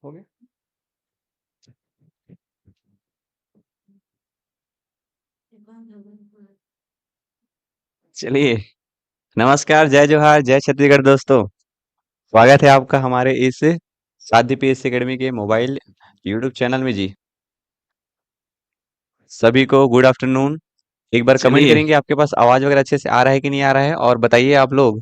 हो गया। चलिए, नमस्कार, जय जोहार, जय छत्तीसगढ़ दोस्तों। स्वागत है आपका हमारे इस साध्य पीएस एकेडमी के मोबाइल यूट्यूब चैनल में जी। सभी को गुड आफ्टरनून। एक बार कमेंट चलिए करेंगे आपके पास आवाज वगैरह अच्छे से आ रहा है कि नहीं आ रहा है, और बताइए आप लोग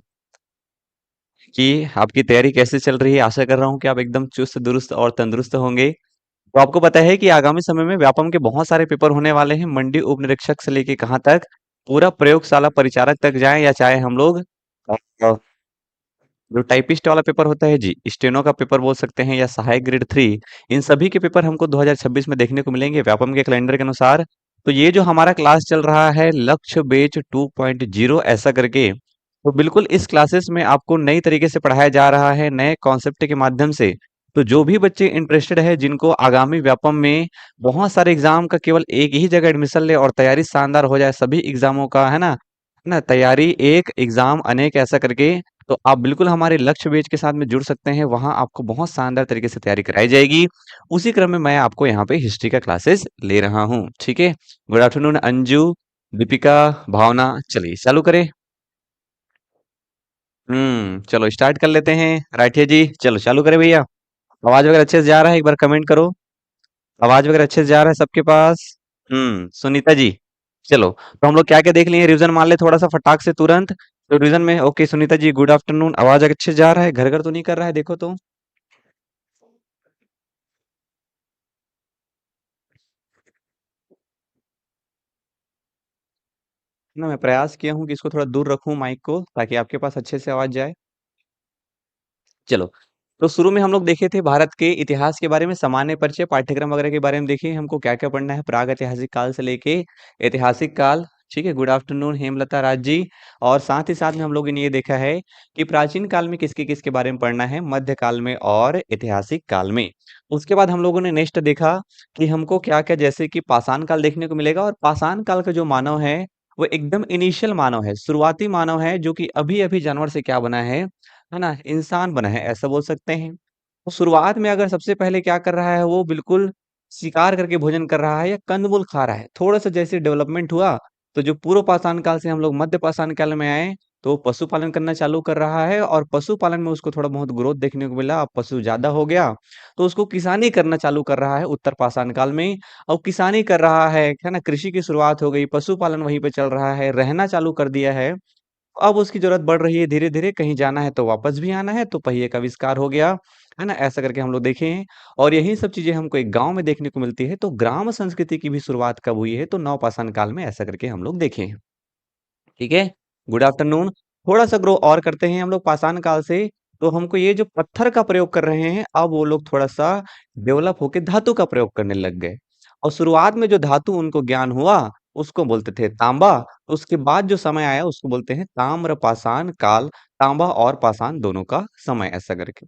कि आपकी तैयारी कैसे चल रही है। आशा कर रहा हूँ कि आप एकदम चुस्त दुरुस्त और तंदुरुस्त होंगे। तो आपको पता है कि आगामी समय में व्यापम के बहुत सारे पेपर होने वाले हैं, मंडी उप निरीक्षक से लेके कहाँ तक, पूरा प्रयोगशाला परिचारक तक जाएं, या चाहे हम लोग जो टाइपिस्ट वाला पेपर होता है जी, स्टेनो का पेपर बोल सकते हैं, या सहायक ग्रेड 3, इन सभी के पेपर हमको 2026 में देखने को मिलेंगे व्यापम के कैलेंडर के अनुसार। तो ये जो हमारा क्लास चल रहा है लक्ष्य बेच 2.0 ऐसा करके, तो बिल्कुल इस क्लासेस में आपको नई तरीके से पढ़ाया जा रहा है, नए कॉन्सेप्ट के माध्यम से। तो जो भी बच्चे इंटरेस्टेड है, जिनको आगामी व्यापम में बहुत सारे एग्जाम का केवल एक ही जगह एडमिशन ले और तैयारी शानदार हो जाए सभी एग्जामों का, है ना, तैयारी एक एग्जाम अनेक ऐसा करके, तो आप बिल्कुल हमारे लक्ष्य बेच के साथ में जुड़ सकते हैं। वहां आपको बहुत शानदार तरीके से तैयारी कराई जाएगी। उसी क्रम में मैं आपको यहाँ पे हिस्ट्री का क्लासेस ले रहा हूँ, ठीक है। गुड आफ्टरनून अंजू, दीपिका, भावना। चलिए चालू करें। चलो स्टार्ट कर लेते हैं। राठिया जी चलो चालू करें भैया। आवाज वगैरह अच्छे से जा रहा है, एक बार कमेंट करो। आवाज वगैरह अच्छे से जा रहा है सबके पास। सुनीता जी। चलो, तो हम लोग क्या क्या देख लिए, रिवीजन मान ले थोड़ा सा फटाक से तुरंत। तो रिवीजन में okay Sunita ji, good afternoon. आवाज अच्छे से जा रहा है, घर घर तो नहीं कर रहा है, देखो तो। ना मैं प्रयास किया हूँ कि इसको थोड़ा दूर रखूं माइक को, ताकि आपके पास अच्छे से आवाज जाए। चलो, तो शुरू में हम लोग देखे थे भारत के इतिहास के बारे में, सामान्य परिचय पाठ्यक्रम वगैरह के बारे में देखिए हमको क्या क्या पढ़ना है, प्राग ऐतिहासिक काल से लेके ऐतिहासिक काल। ठीक है, गुड आफ्टरनून हेमलता राज जी। और साथ ही साथ में हम लोगों ने ये देखा है कि प्राचीन काल में किसके किसके बारे में पढ़ना है, मध्य काल में और ऐतिहासिक काल में। उसके बाद हम लोगों ने नेक्स्ट देखा कि हमको क्या क्या, जैसे कि पाषाण काल देखने को मिलेगा, और पाषाण काल का जो मानव है वो एकदम इनिशियल मानव है, शुरुआती मानव है, जो कि अभी अभी जानवर से क्या बना है ना, इंसान बना है ऐसा बोल सकते हैं। तो शुरुआत में अगर सबसे पहले क्या कर रहा है, वो बिल्कुल शिकार करके भोजन कर रहा है या कंदमूल खा रहा है। थोड़ा सा जैसे डेवलपमेंट हुआ, तो जो पूर्व पाषाण काल से हम लोग मध्य पाषाण काल में आए, तो पशुपालन करना चालू कर रहा है, और पशुपालन में उसको थोड़ा बहुत ग्रोथ देखने को मिला, अब पशु ज्यादा हो गया, तो उसको किसानी करना चालू कर रहा है उत्तर पाषाण काल में। और किसानी कर रहा है ना, कृषि की शुरुआत हो गई, पशुपालन वहीं पे चल रहा है, रहना चालू कर दिया है। अब उसकी ज़रूरत बढ़ रही है धीरे-धीरे, कहीं जाना है तो वापस भी आना है, तो पहिए का आविष्कार हो गया, है ना? ऐसा करके हम लोग देखे हैं। और यही सब चीज़ें हमको एक गाँव में देखने को मिलती है, तो ग्राम संस्कृति की भी शुरुआत कब हुई है, तो नवपाषाण काल में, ऐसा करके हम लोग देखे हैं। ठीक है? Good afternoon. थोड़ा-सा ग्रो और करते हैं हम लोग पाषाण काल से, तो हमको ये जो पत्थर का प्रयोग कर रहे हैं, अब वो लोग थोड़ा-सा डेवलप होके धातु का प्रयोग करने लग गए। और शुरुआत में जो धातु उनको ज्ञान हुआ, उसको बोलते थे तांबा। उसके बाद जो समय आया उसको बोलते हैं ताम्रपाषाण काल, तांबा और पाषाण दोनों का समय, ऐसा करके।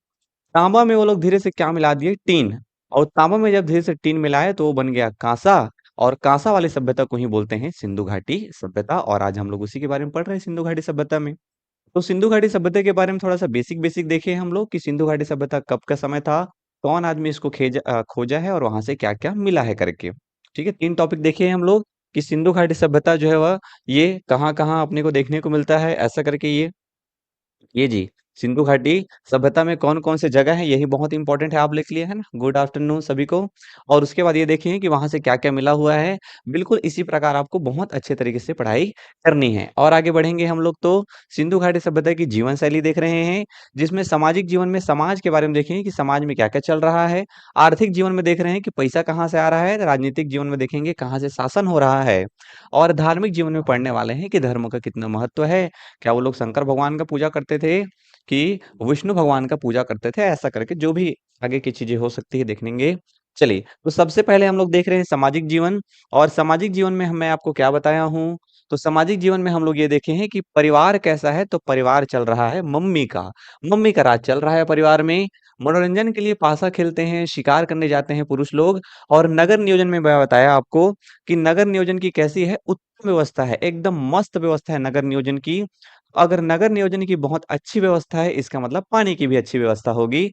तांबा में वो लोग धीरे से क्या मिला दिए, टीन। और तांबा में जब धीरे से टीन मिलाए तो वो बन गया कांसा। और कांसा वाली सभ्यता को ही बोलते हैं सिंधु घाटी सभ्यता, और आज हम लोग उसी के बारे में पढ़ रहे हैं, सिंधु घाटी सभ्यता में। तो सिंधु घाटी सभ्यता के बारे में थोड़ा सा बेसिक बेसिक देखे हम लोग कि सिंधु घाटी सभ्यता कब का समय था, कौन आदमी इसको खोजा है, और वहां से क्या क्या मिला है करके। ठीक है, 3 टॉपिक देखे हैं हम लोग कि सिंधु घाटी सभ्यता जो है वह ये कहाँ कहाँ अपने को देखने को मिलता है, ऐसा करके ये जी, सिंधु घाटी सभ्यता में कौन-कौन से जगह है, यही बहुत इंपॉर्टेंट है, आप लिख लिए, है ना? गुड आफ्टरनून सभी को। और उसके बाद ये देखिए कि वहाँ से क्या-क्या मिला हुआ है। बिल्कुल इसी प्रकार आपको बहुत अच्छे तरीके से पढ़ाई करनी है। और आगे बढ़ेंगे हम लोग, तो सिंधु घाटी सभ्यता की जीवन शैली देख रहे हैं, जिसमें सामाजिक जीवन में समाज के बारे में देखेंगे कि समाज में क्या-क्या चल रहा है। आर्थिक जीवन में देख रहे हैं कि पैसा कहाँ से आ रहा है, राजनीतिक जीवन में देखेंगे कहाँ से शासन हो रहा है। और धार्मिक जीवन में पढ़ने वाले हैं कि धर्म का कितना महत्व है, क्या वो लोग शंकर भगवान का पूजा करते थे कि विष्णु भगवान का पूजा करते थे, ऐसा करके जो भी आगे की चीजें हो सकती है देखेंगे। चलिए, तो सबसे पहले हम लोग देख रहे हैं सामाजिक जीवन। और सामाजिक जीवन में मैं आपको क्या बताया हूँ, तो सामाजिक जीवन में हम लोग ये देखे हैं कि परिवार कैसा है, तो परिवार चल रहा है मम्मी का राज चल रहा है परिवार में। मनोरंजन के लिए पासा खेलते हैं, शिकार करने जाते हैं पुरुष लोग। और नगर नियोजन में मैं बताया आपको कि नगर नियोजन की कैसी है, उत्तम व्यवस्था है, एकदम मस्त व्यवस्था है नगर नियोजन की। अगर नगर नियोजन की बहुत अच्छी व्यवस्था है, इसका मतलब पानी की भी अच्छी व्यवस्था होगी।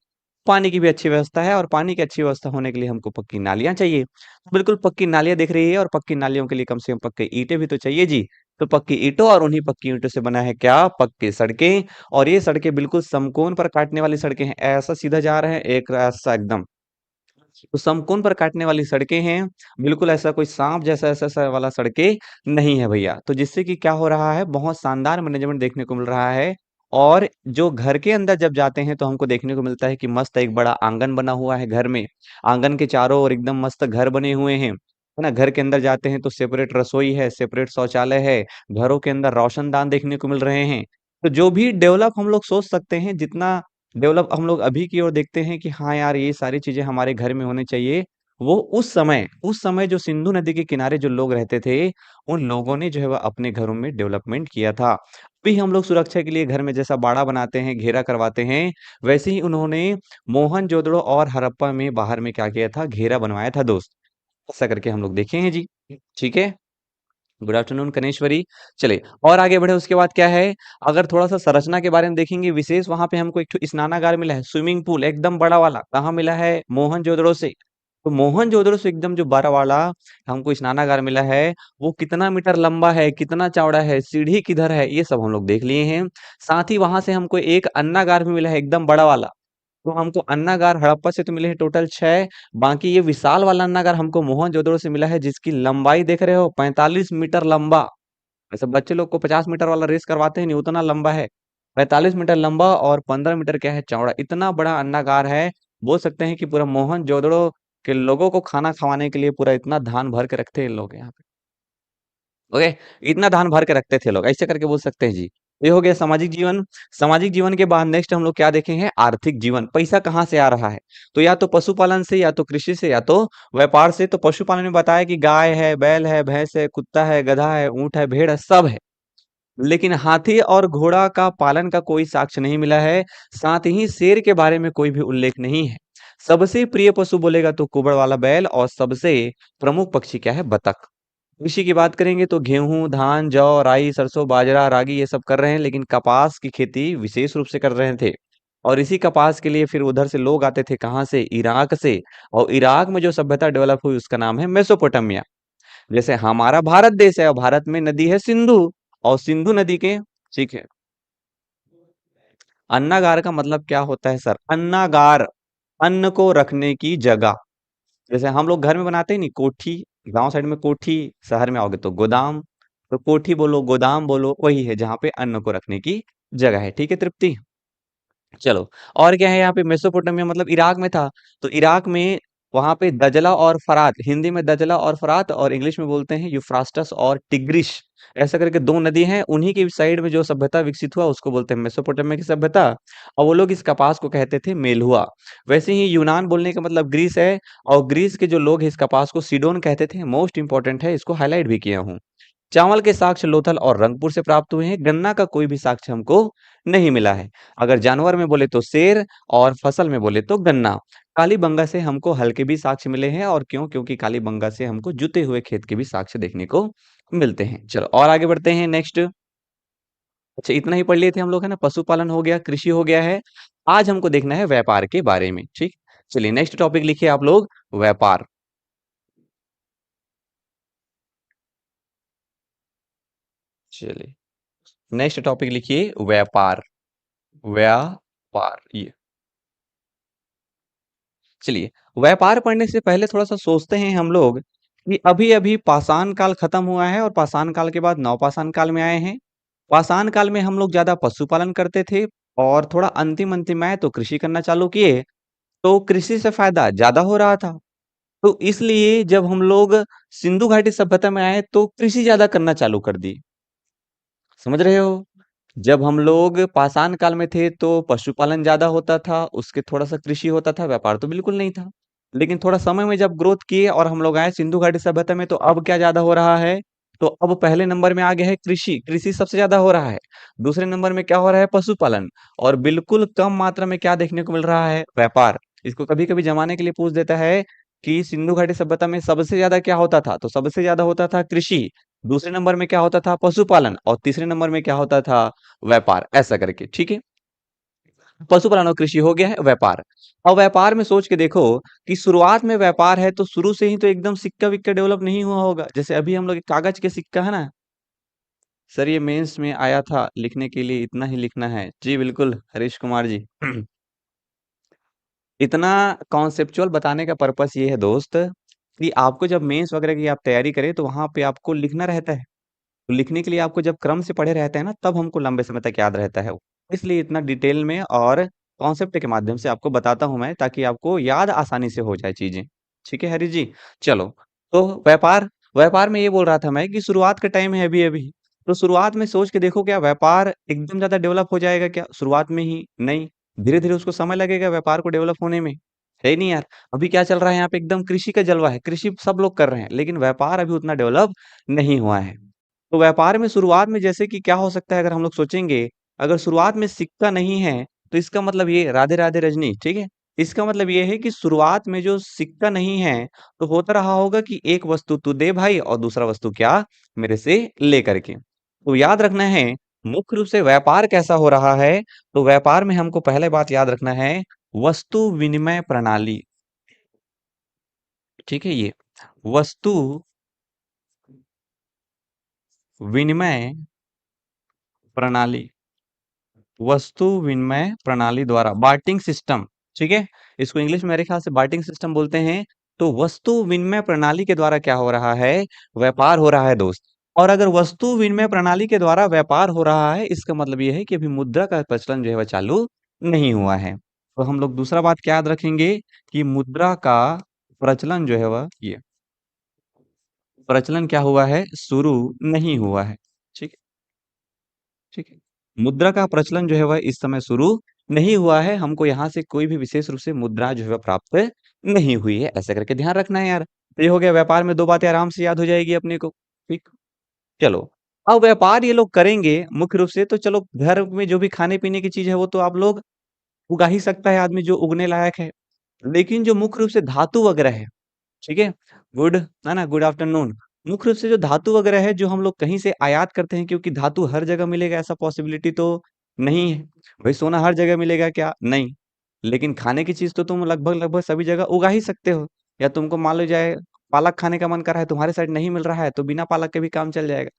पानी की भी अच्छी व्यवस्था है और पानी की अच्छी व्यवस्था होने के लिए हमको पक्की नालियाँ चाहिए। तो बिल्कुल पक्की नालियाँ दिख रही है और पक्की नालियों के लिए कम से कम पक्की ईंटें भी तो चाहिए जी। तो पक्की ईंटों और उन्हीं पक्की ईंटों से बना है क्या? पक्की सड़कें और ये सड़कें बिल्कुल समकोण पर काटने वाली सड़कें हैं। ऐसा सीधा जा रहे हैं, एक रास्ता एकदम। तो समकोण पर काटने वाली सड़कें हैं, बिल्कुल ऐसा कोई साँप जैसा ऐसा-ऐसा वाला सड़कें नहीं है भैया। तो जिससे कि क्या हो रहा है, बहुत शानदार मैनेजमेंट देखने को मिल रहा है और जो घर के अंदर जब जाते हैं तो हमको देखने को मिलता है कि मस्त एक बड़ा आँगन बना हुआ है घर में। आँगन के चारों ओर एकदम मस्त घर बने हुए हैं, है ना? घर के अंदर जाते हैं तो सेपरेट रसोई है, सेपरेट शौचालय है, घरों के अंदर रोशनदान देखने को मिल रहे हैं। तो जो भी डेवलप हम लोग सोच सकते हैं, जितना डेवलप हम लोग अभी की ओर देखते हैं कि हाँ यार, ये सारी चीज़ें हमारे घर में होनी चाहिए। वो उस समय जो सिंधु नदी के किनारे जो लोग रहते थे, उन लोगों ने जो है वह अपने घरों में डेवलपमेंट किया था। अभी हम लोग सुरक्षा के लिए घर में जैसा बाड़ा बनाते हैं, घेरा करवाते हैं, वैसे ही उन्होंने मोहनजोदड़ो और हड़प्पा में बाहर में क्या किया था, घेरा बनवाया था दोस्त। ऐसा करके हम लोग देखे हैं जी। ठीक है? Good afternoon Kaneshwari. चलिए और आगे बढ़े उसके बाद क्या है, अगर थोड़ा-सा संरचना के बारे में देखेंगे विशेष वहाँ पे हमको एक ठो स्नानागार मिला है, स्विमिंग पूल एकदम बड़ा वाला, कहाँ मिला है? मोहनजोदड़ो से। तो मोहनजोदड़ो से एकदम जो बड़ा वाला हमको स्नानागार मिला है, वो कितना मीटर लंबा है, कितना चौड़ा है, सीढ़ी किधर है, ये सब हम लोग देख लिए हैं। साथ ही वहाँ से हमको एक अन्नागार भी मिला है एकदम बड़ा वाला। तो हमको अन्नागार हड़प्पा से तो मिले हैं टोटल 6, बाकी ये विशाल वाला अन्नागार हमको मोहनजोदड़ो से मिला है जिसकी लंबाई देख रहे हो 45 मीटर लंबा। ऐसे बच्चे लोग को 50 मीटर वाला रेस करवाते हैं नहीं, उतना लंबा है। 45 मीटर लंबा और 15 मीटर क्या है चौड़ा। इतना बड़ा अन्नागार है, बोल सकते हैं कि पूरा मोहनजोदड़ो के लोगों को खाना खवाने के लिए पूरा इतना धान भर के रखते हैं लोग यहाँ पे। ओके, इतना धान भर के रखते थे लोग, ऐसे करके बोल सकते हैं जी। ये हो गया सामाजिक जीवन। सामाजिक जीवन के बाद नेक्स्ट हम लोग क्या देखेंगे, आर्थिक जीवन। पैसा कहाँ से आ रहा है? तो या तो पशुपालन से, या तो कृषि से, या तो व्यापार से। तो पशुपालन में बताया कि गाय है, बैल है, भैंस है, कुत्ता है, गधा है, ऊँट है, भेड़ है, सब है। लेकिन हाथी और घोड़ा का पालन का कोई साक्ष्य नहीं मिला है। साथ ही शेर के बारे में कोई भी उल्लेख नहीं है। सबसे प्रिय पशु बोलेगा तो कुबड़ वाला बैल और सबसे प्रमुख पक्षी क्या है, बतख। कृषि की बात करेंगे तो गेहूं, धान, जौ, राई, सरसों, बाजरा, रागी ये सब कर रहे हैं, लेकिन कपास की खेती विशेष रूप से कर रहे थे। और इसी कपास के लिए फिर उधर से लोग आते थे, कहाँ से? इराक से। और इराक में जो सभ्यता डेवलप हुई उसका नाम है मेसोपोटामिया। जैसे हमारा भारत देश है और भारत में नदी है सिंधु, और सिंधु नदी के, ठीक है, अन्नागार का मतलब क्या होता है सर? अन्नागार, अन्न को रखने की जगह। जैसे हम लोग घर में बनाते हैं नहीं, कोठी। गांव साइड में कोठी, शहर में आओगे तो गोदाम। तो कोठी बोलो, गोदाम बोलो, वही है जहाँ पे अन्न को रखने की जगह है। ठीक है तृप्ति? चलो, और क्या है यहाँ पे, मेसोपोटामिया मतलब इराक में था। तो इराक में वहां पे दजला और फरात, हिंदी में दजला और फरात और इंग्लिश में बोलते हैं यूफ्रास्टस और टिग्रिश। ऐसा करके दो नदी हैं, उन्हीं की साइड में जो सभ्यता विकसित हुआ उसको बोलते हैं मेसोपोटामिया की सभ्यता। और वो लोग इस कपास को कहते थे मेलहुआ। वैसे ही यूनान बोलने का मतलब ग्रीस है, और ग्रीस के जो लोग हैं इस कपास को सीडोन कहते थे। मोस्ट इंपॉर्टेंट है, इसको हाईलाइट भी किया हूँ। चावल के साक्ष्य लोथल और रंगपुर से प्राप्त हुए हैं। गन्ना का कोई भी साक्ष्य हमको नहीं मिला है। अगर जानवर में बोले तो शेर, और फसल में बोले तो गन्ना। कालीबंगा से हमको हल के भी साक्ष्य मिले हैं, और क्यों? क्योंकि कालीबंगा से हमको जुते हुए खेत के भी साक्ष्य देखने को मिलते हैं। चलो और आगे बढ़ते हैं नेक्स्ट। अच्छा, इतना ही पढ़ लिए थे हम लोग, है ना? पशुपालन हो गया, कृषि हो गया है। आज हमको देखना है व्यापार के बारे में। ठीक, चलिए नेक्स्ट टॉपिक लिखिए आप लोग, व्यापार। चलिए नेक्स्ट टॉपिक लिखिए, व्यापार। व्यापार, ये। चलिए, व्यापार पढ़ने से पहले थोड़ा-सा सोचते हैं हम लोग कि अभी-अभी पाषाण काल खत्म हुआ है और पाषाण काल के बाद नवपाषाण काल में आए हैं। पाषाण काल में हम लोग ज़्यादा पशुपालन करते थे, और थोड़ा अंतिम-अंतिम में आए तो कृषि करना चालू किए, तो कृषि से फ़ायदा ज़्यादा हो रहा था। तो इसलिए जब हम लोग सिंधु घाटी सभ्यता में आए तो कृषि ज़्यादा करना चालू कर दी। समझ रहे हो? जब हम लोग पाषाण काल में थे तो पशुपालन ज़्यादा होता था, उसके थोड़ा-सा कृषि होता था, व्यापार तो बिल्कुल नहीं था। लेकिन थोड़ा समय में जब ग्रोथ किए और हम लोग आए सिंधु घाटी सभ्यता में, तो अब क्या ज़्यादा हो रहा है? तो अब पहले नंबर में आ गया है कृषि, कृषि सबसे ज़्यादा हो रहा है। दूसरे नंबर में क्या हो रहा है? पशुपालन। और बिल्कुल कम मात्रा में क्या देखने को मिल रहा है? व्यापार। इसको कभी-कभी जमाने के लिए पूछ देता है कि सिंधु घाटी सभ्यता में सबसे ज़्यादा क्या होता था? तो सबसे ज़्यादा होता था कृषि, दूसरे नंबर में क्या होता था? पशुपालन, और तीसरे नंबर में क्या होता था? व्यापार, ऐसा करके, ठीक है? पशुपालन और कृषि हो गया है व्यापार। अब व्यापार में सोच के देखो कि शुरुआत में व्यापार है तो शुरू से ही तो एकदम सिक्का-विक्का डेवलप नहीं हुआ होगा। जैसे अभी हम लोग कागज के सिक्का है ना, सर ये मेंस में आया था लिखने के लिए इतना ही लिखना है। जी बिल्कुल, हरीश कुमार जी। इतना कॉन्सेप्चुअल बताने का पर्पस ये है दोस्त कि आपको जब मेंस वगैरह की आप तैयारी करें तो वहाँ पे आपको लिखना रहता है। तो लिखने के लिए आपको जब क्रम से पढ़े रहते हैं ना तब हमको लंबे समय तक याद रहता है वो। इसलिए इतना डिटेल में और कॉन्सेप्ट के माध्यम से आपको बताता हूँ मैं ताकि आपको याद आसानी से हो जाए चीज़ें। ठीक है हरीश जी? चलो, तो व्यापार व्यापार में ये बोल रहा था मैं कि शुरुआत का टाइम है अभी-अभी। तो शुरुआत में सोच के देखो क्या व्यापार एकदम ज़्यादा डेवलप हो जाएगा क्या शुरुआत में ही? नहीं, धीरे-धीरे उसको समय लगेगा व्यापार को डेवलप होने में। है ही नहीं यार। अभी क्या चल रहा है यहाँ पे एकदम कृषि का जलवा है, कृषि सब लोग कर रहे हैं, लेकिन व्यापार अभी उतना डेवलप नहीं हुआ है। तो व्यापार में शुरुआत में जैसे कि क्या हो सकता है अगर हम लोग सोचेंगे, अगर शुरुआत में सिक्का नहीं है, तो इसका मतलब ये राधे राधे रजनी, ठीक है? इसका मतलब ये है कि शुरुआत में जो सिक्का नहीं है, तो होता रहा होगा कि एक वस्तु तू दे भाई और दूसरा वस्तु क्या? मेरे से ले करके। तो याद रखना है, मुख्य रूप से व्यापार कैसा हो रहा है, तो व्यापार में हमको पहले बात याद रखना है, वस्तु विनिमय प्रणाली, ठीक है ये? वस्तु विनिमय प्रणाली। वस्तु विनिमय प्रणाली द्वारा बार्टिंग सिस्टम, ठीक है? इसको इंग्लिश में मेरे ख्याल से बार्टिंग सिस्टम बोलते हैं। तो वस्तु विनिमय प्रणाली के द्वारा क्या हो रहा है? व्यापार हो रहा है दोस्त। और अगर वस्तु विनिमय प्रणाली के द्वारा व्यापार हो रहा है, इसका मतलब ये है कि अभी मुद्रा का प्रचलन जो है वह चालू नहीं हुआ है। तो हम लोग दूसरा बात क्या याद रखेंगे कि मुद्रा का प्रचलन जो है वह ये प्रचलन क्या हुआ है? शुरू नहीं हुआ है। ठीक है? ठीक है। मुद्रा का प्रचलन जो है वह इस समय शुरू नहीं हुआ है। हमको यहाँ से कोई भी विशेष रूप से मुद्रा जो है वह प्राप्त नहीं हुई है। ऐसा करके ध्यान रखना है यार। तो ये हो गया व्यापार में 2 बातें आराम से याद हो जाएगी अपने को। ठीक। चलो, अब व्यापार ये लोग करेंगे मुख्य रूप से तो चलो घर में जो भी खाने-पीने की चीज़ है वो तो आप लोग उगा ही सकता है आदमी जो उगने लायक है। लेकिन जो मुख्य रूप से धातु वगैरह है, ठीक है? गुड है ना? Good afternoon. मुख्य रूप से जो धातु वगैरह है, जो हम लोग कहीं से आयात करते हैं क्योंकि धातु हर जगह मिलेगा ऐसा पॉसिबिलिटी तो नहीं है। भाई सोना हर जगह मिलेगा क्या? नहीं। लेकिन खाने की चीज़ तो तुम लगभग-लगभग सभी जगह उगा ही सकते हो। या तुमको मान लो जाए पालक खाने का मन कर रहा है, तुम्हारे साइड नहीं मिल रहा है, तो बिना पालक के भी काम चल जाएगा।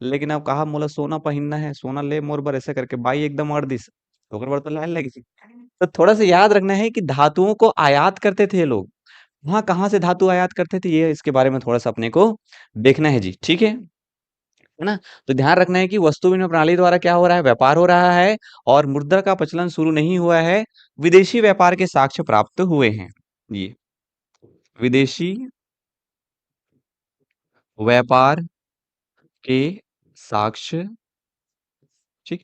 लेकिन अब कहा मोला सोना पहिनना है, सोना ले मोर बर ऐसे करके बाई एकदम अड़ दिस। ओकर बर तो लाइन लगिस। तो थोड़ा-सा याद रखना है कि धातुओं को आयात करते थे ये लोग। वहाँ कहाँ से धातु आयात करते थे ये इसके बारे में थोड़ा-सा अपने को देखना है जी, ठीक है? है ना? तो ध्यान रखना है कि वस्तु विनिमय प्रणाली द्वारा क्या हो रहा है? व्यापार हो रहा है और मुद्रा का प्रचलन शुरू नहीं हुआ है। विदेशी व्यापार के साक्ष्य प्राप्त हुए हैं। ये विदेशी व्यापार के साक्ष्य, ठीक?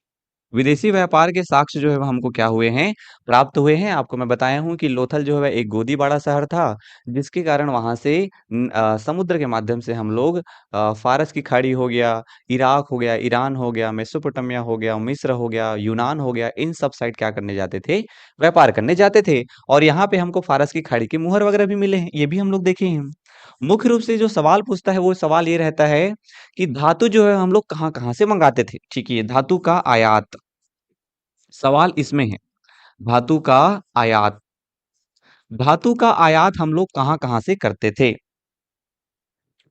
विदेशी व्यापार के साक्ष्य जो है वो हमको क्या हुए हैं? प्राप्त हुए हैं। आपको मैं बताया हूँ कि लोथल जो है वह एक गोदी बाड़ा शहर था, जिसके कारण वहाँ से समुद्र के माध्यम से हम लोग फ़ारस की खाड़ी हो गया, इराक हो गया, ईरान हो गया, मेसोपोटामिया हो गया, मिस्र हो गया, यूनान हो गया, इन सब साइड क्या करने जाते थे? व्यापार करने जाते थे। और यहाँ पे हमको फ़ारस की खाड़ी के मुहर वगैरह भी मिले हैं, ये भी हम लोग देखे हैं। मुख्य रूप से जो सवाल पूछता है, वो सवाल ये रहता है कि धातु जो है हम लोग कहाँ-कहाँ से मँगाते थे? ठीक है, धातु का आयात। सवाल इसमें है, धातु का आयात। धातु का आयात हम लोग कहाँ-कहाँ से करते थे?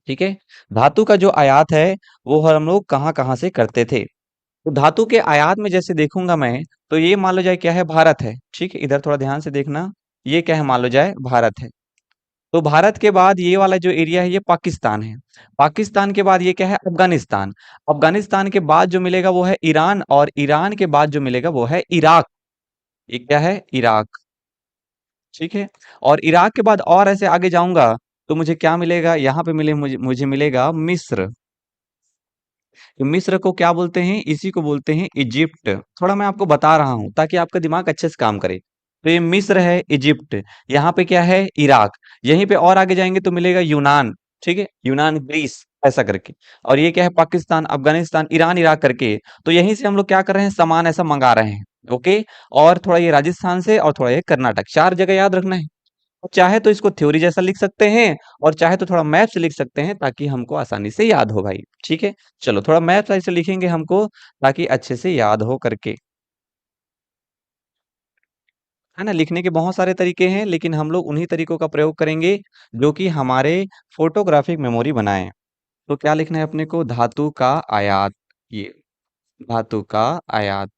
ठीक है? धातु का जो आयात है, वो हम लोग कहाँ-कहाँ से करते थे? तो धातु के आयात में जैसे देखूँगा मैं, तो ये मान लो जाए क्या है भारत है, ठीक है? इधर थोड़ा ध्यान से देखना, ये क्या है मान लो जाए भारत है। तो भारत के बाद ये वाला जो एरिया है ये पाकिस्तान है। पाकिस्तान के बाद ये क्या है अफ़गानिस्तान। अफ़गानिस्तान के बाद जो मिलेगा वो है ईरान और ईरान के बाद जो मिलेगा वो है इराक। ये क्या है? इराक। ठीक है? और इराक के बाद और ऐसे आगे जाऊँगा, तो मुझे क्या मिलेगा? यहाँ पे मुझे मुझे मिलेगा मिस्र। तो मिस्र को क्या बोलते हैं? इसी को बोलते हैं इजिप्ट। थोड़ा मैं आपको बता रहा हूँ, ताकि आपका दिमाग अच्छे से काम करे। तो ये मिस्र है, इजिप्ट। यहाँ पे क्या है? इराक। यहीं पे और आगे जाएँगे तो मिलेगा यूनान, ठीक है? यूनान, ग्रीस ऐसा करके। और ये क्या है? पाकिस्तान, अफ़गानिस्तान, ईरान, इराक करके। तो यहीं से हम लोग क्या कर रहे हैं? सामान ऐसा मँगा रहे हैं। ओके? और थोड़ा ये राजस्थान से और थोड़ा ये कर्नाटक, 4 जगह याद रखना है। चाहे तो इसको थ्योरी जैसा लिख सकते हैं और चाहे तो थोड़ा मैथ से लिख सकते हैं ताकि हमको आसानी से याद हो भाई, ठीक है? चलो थोड़ा मैथ ऐसे लिखेंगे हमको ताकि अच्छे से याद हो करके। है ना? लिखने के बहुत सारे तरीके हैं, लेकिन हम लोग उन्हीं तरीकों का प्रयोग करेंगे जो कि हमारे फोटोग्राफिक मेमोरी बनाएं। तो क्या लिखना है अपने को? धातु का आयात। ये धातु का आयात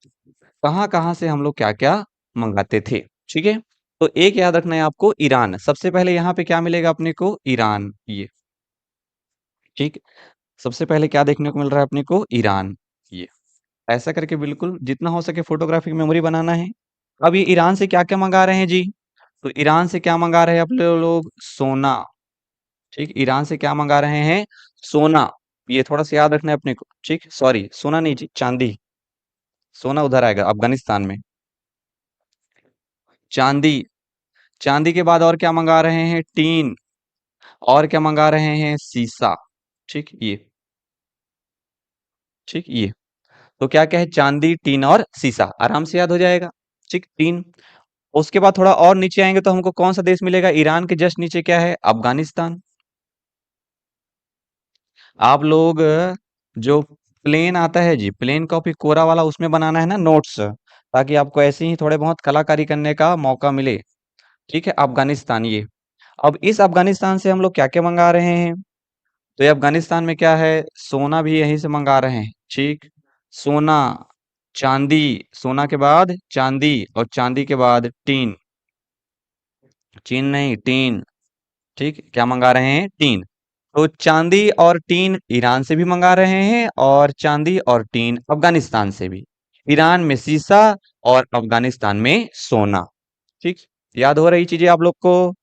कहाँ कहाँ से हम लोग क्या क्या मंगाते थे। ठीक है, तो एक याद रखना है आपको, ईरान। सबसे पहले यहाँ पे क्या मिलेगा अपने को? ईरान। ये ठीक, सबसे पहले क्या देखने को मिल रहा है अपने को? ईरान। ये ऐसा करके बिल्कुल जितना हो सके फोटोग्राफिक मेमोरी बनाना है। अब ये ईरान से क्या क्या मंगा रहे हैं जी? तो ईरान से क्या मंगा रहे हैं अपने लोग? सोना। ठीक, ईरान से क्या मंगा रहे हैं? सोना। ये थोड़ा सा याद रखना है अपने को। ठीक, सॉरी, सोना नहीं जी, चांदी। सोना उधर आएगा अफगानिस्तान में। चांदी। चांदी के बाद और क्या मंगा रहे हैं? टीन। और क्या मंगा रहे हैं? सीसा। ठीक, ये ठीक, ये तो क्या क्या है? चांदी, टीन और सीसा। आराम से याद हो जाएगा। ठीक, टीन। उसके बाद थोड़ा और नीचे आएंगे तो हमको कौन सा देश मिलेगा? ईरान के जस्ट नीचे क्या है? अफगानिस्तान। आप लोग जो प्लेन आता है जी, प्लेन कॉपी कोरा वाला, उसमें बनाना है ना नोट्स, ताकि आपको ऐसे ही थोड़े बहुत कलाकारी करने का मौका मिले। ठीक है, अफगानिस्तान। ये अब इस अफगानिस्तान से हम लोग क्या क्या मंगा रहे हैं? तो ये अफगानिस्तान में क्या है? सोना भी यहीं से मंगा रहे हैं। ठीक, सोना, चांदी, सोना के बाद चांदी, और चांदी के बाद टीन। चीन नहीं, टीन। ठीक, क्या मंगा रहे हैं? टीन। तो चांदी और टीन ईरान से भी मंगा रहे हैं, और चांदी और टीन अफगानिस्तान से भी। ईरान में सीसा और अफगानिस्तान में सोना। ठीक, याद हो रही चीजें आप लोग को?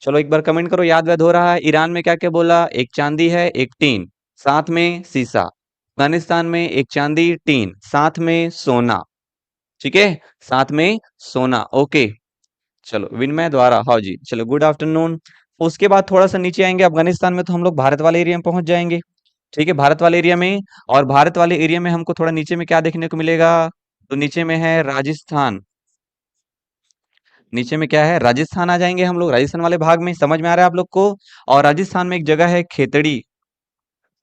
चलो एक बार कमेंट करो, याद वाद हो रहा है? ईरान में क्या क्या बोला? एक चांदी है, एक टीन, साथ में सीसा। अफगानिस्तान में एक चांदी, टीन, साथ में सोना। ठीक है, साथ में सोना। ओके, चलो विनिमय द्वारा, हाँ जी, चलो गुड आफ्टरनून। उसके बाद थोड़ा सा नीचे आएंगे अफगानिस्तान में, तो हम लोग भारत वाले एरिया में पहुंच जाएंगे। ठीक है, भारत वाले एरिया में। और भारत वाले एरिया में हमको थोड़ा नीचे में क्या देखने को मिलेगा? तो नीचे में है राजस्थान। नीचे में क्या है? राजस्थान आ जाएंगे हम लोग, राजस्थान वाले भाग में। समझ में आ रहा है आप लोग को? और राजस्थान में एक जगह है खेतड़ी।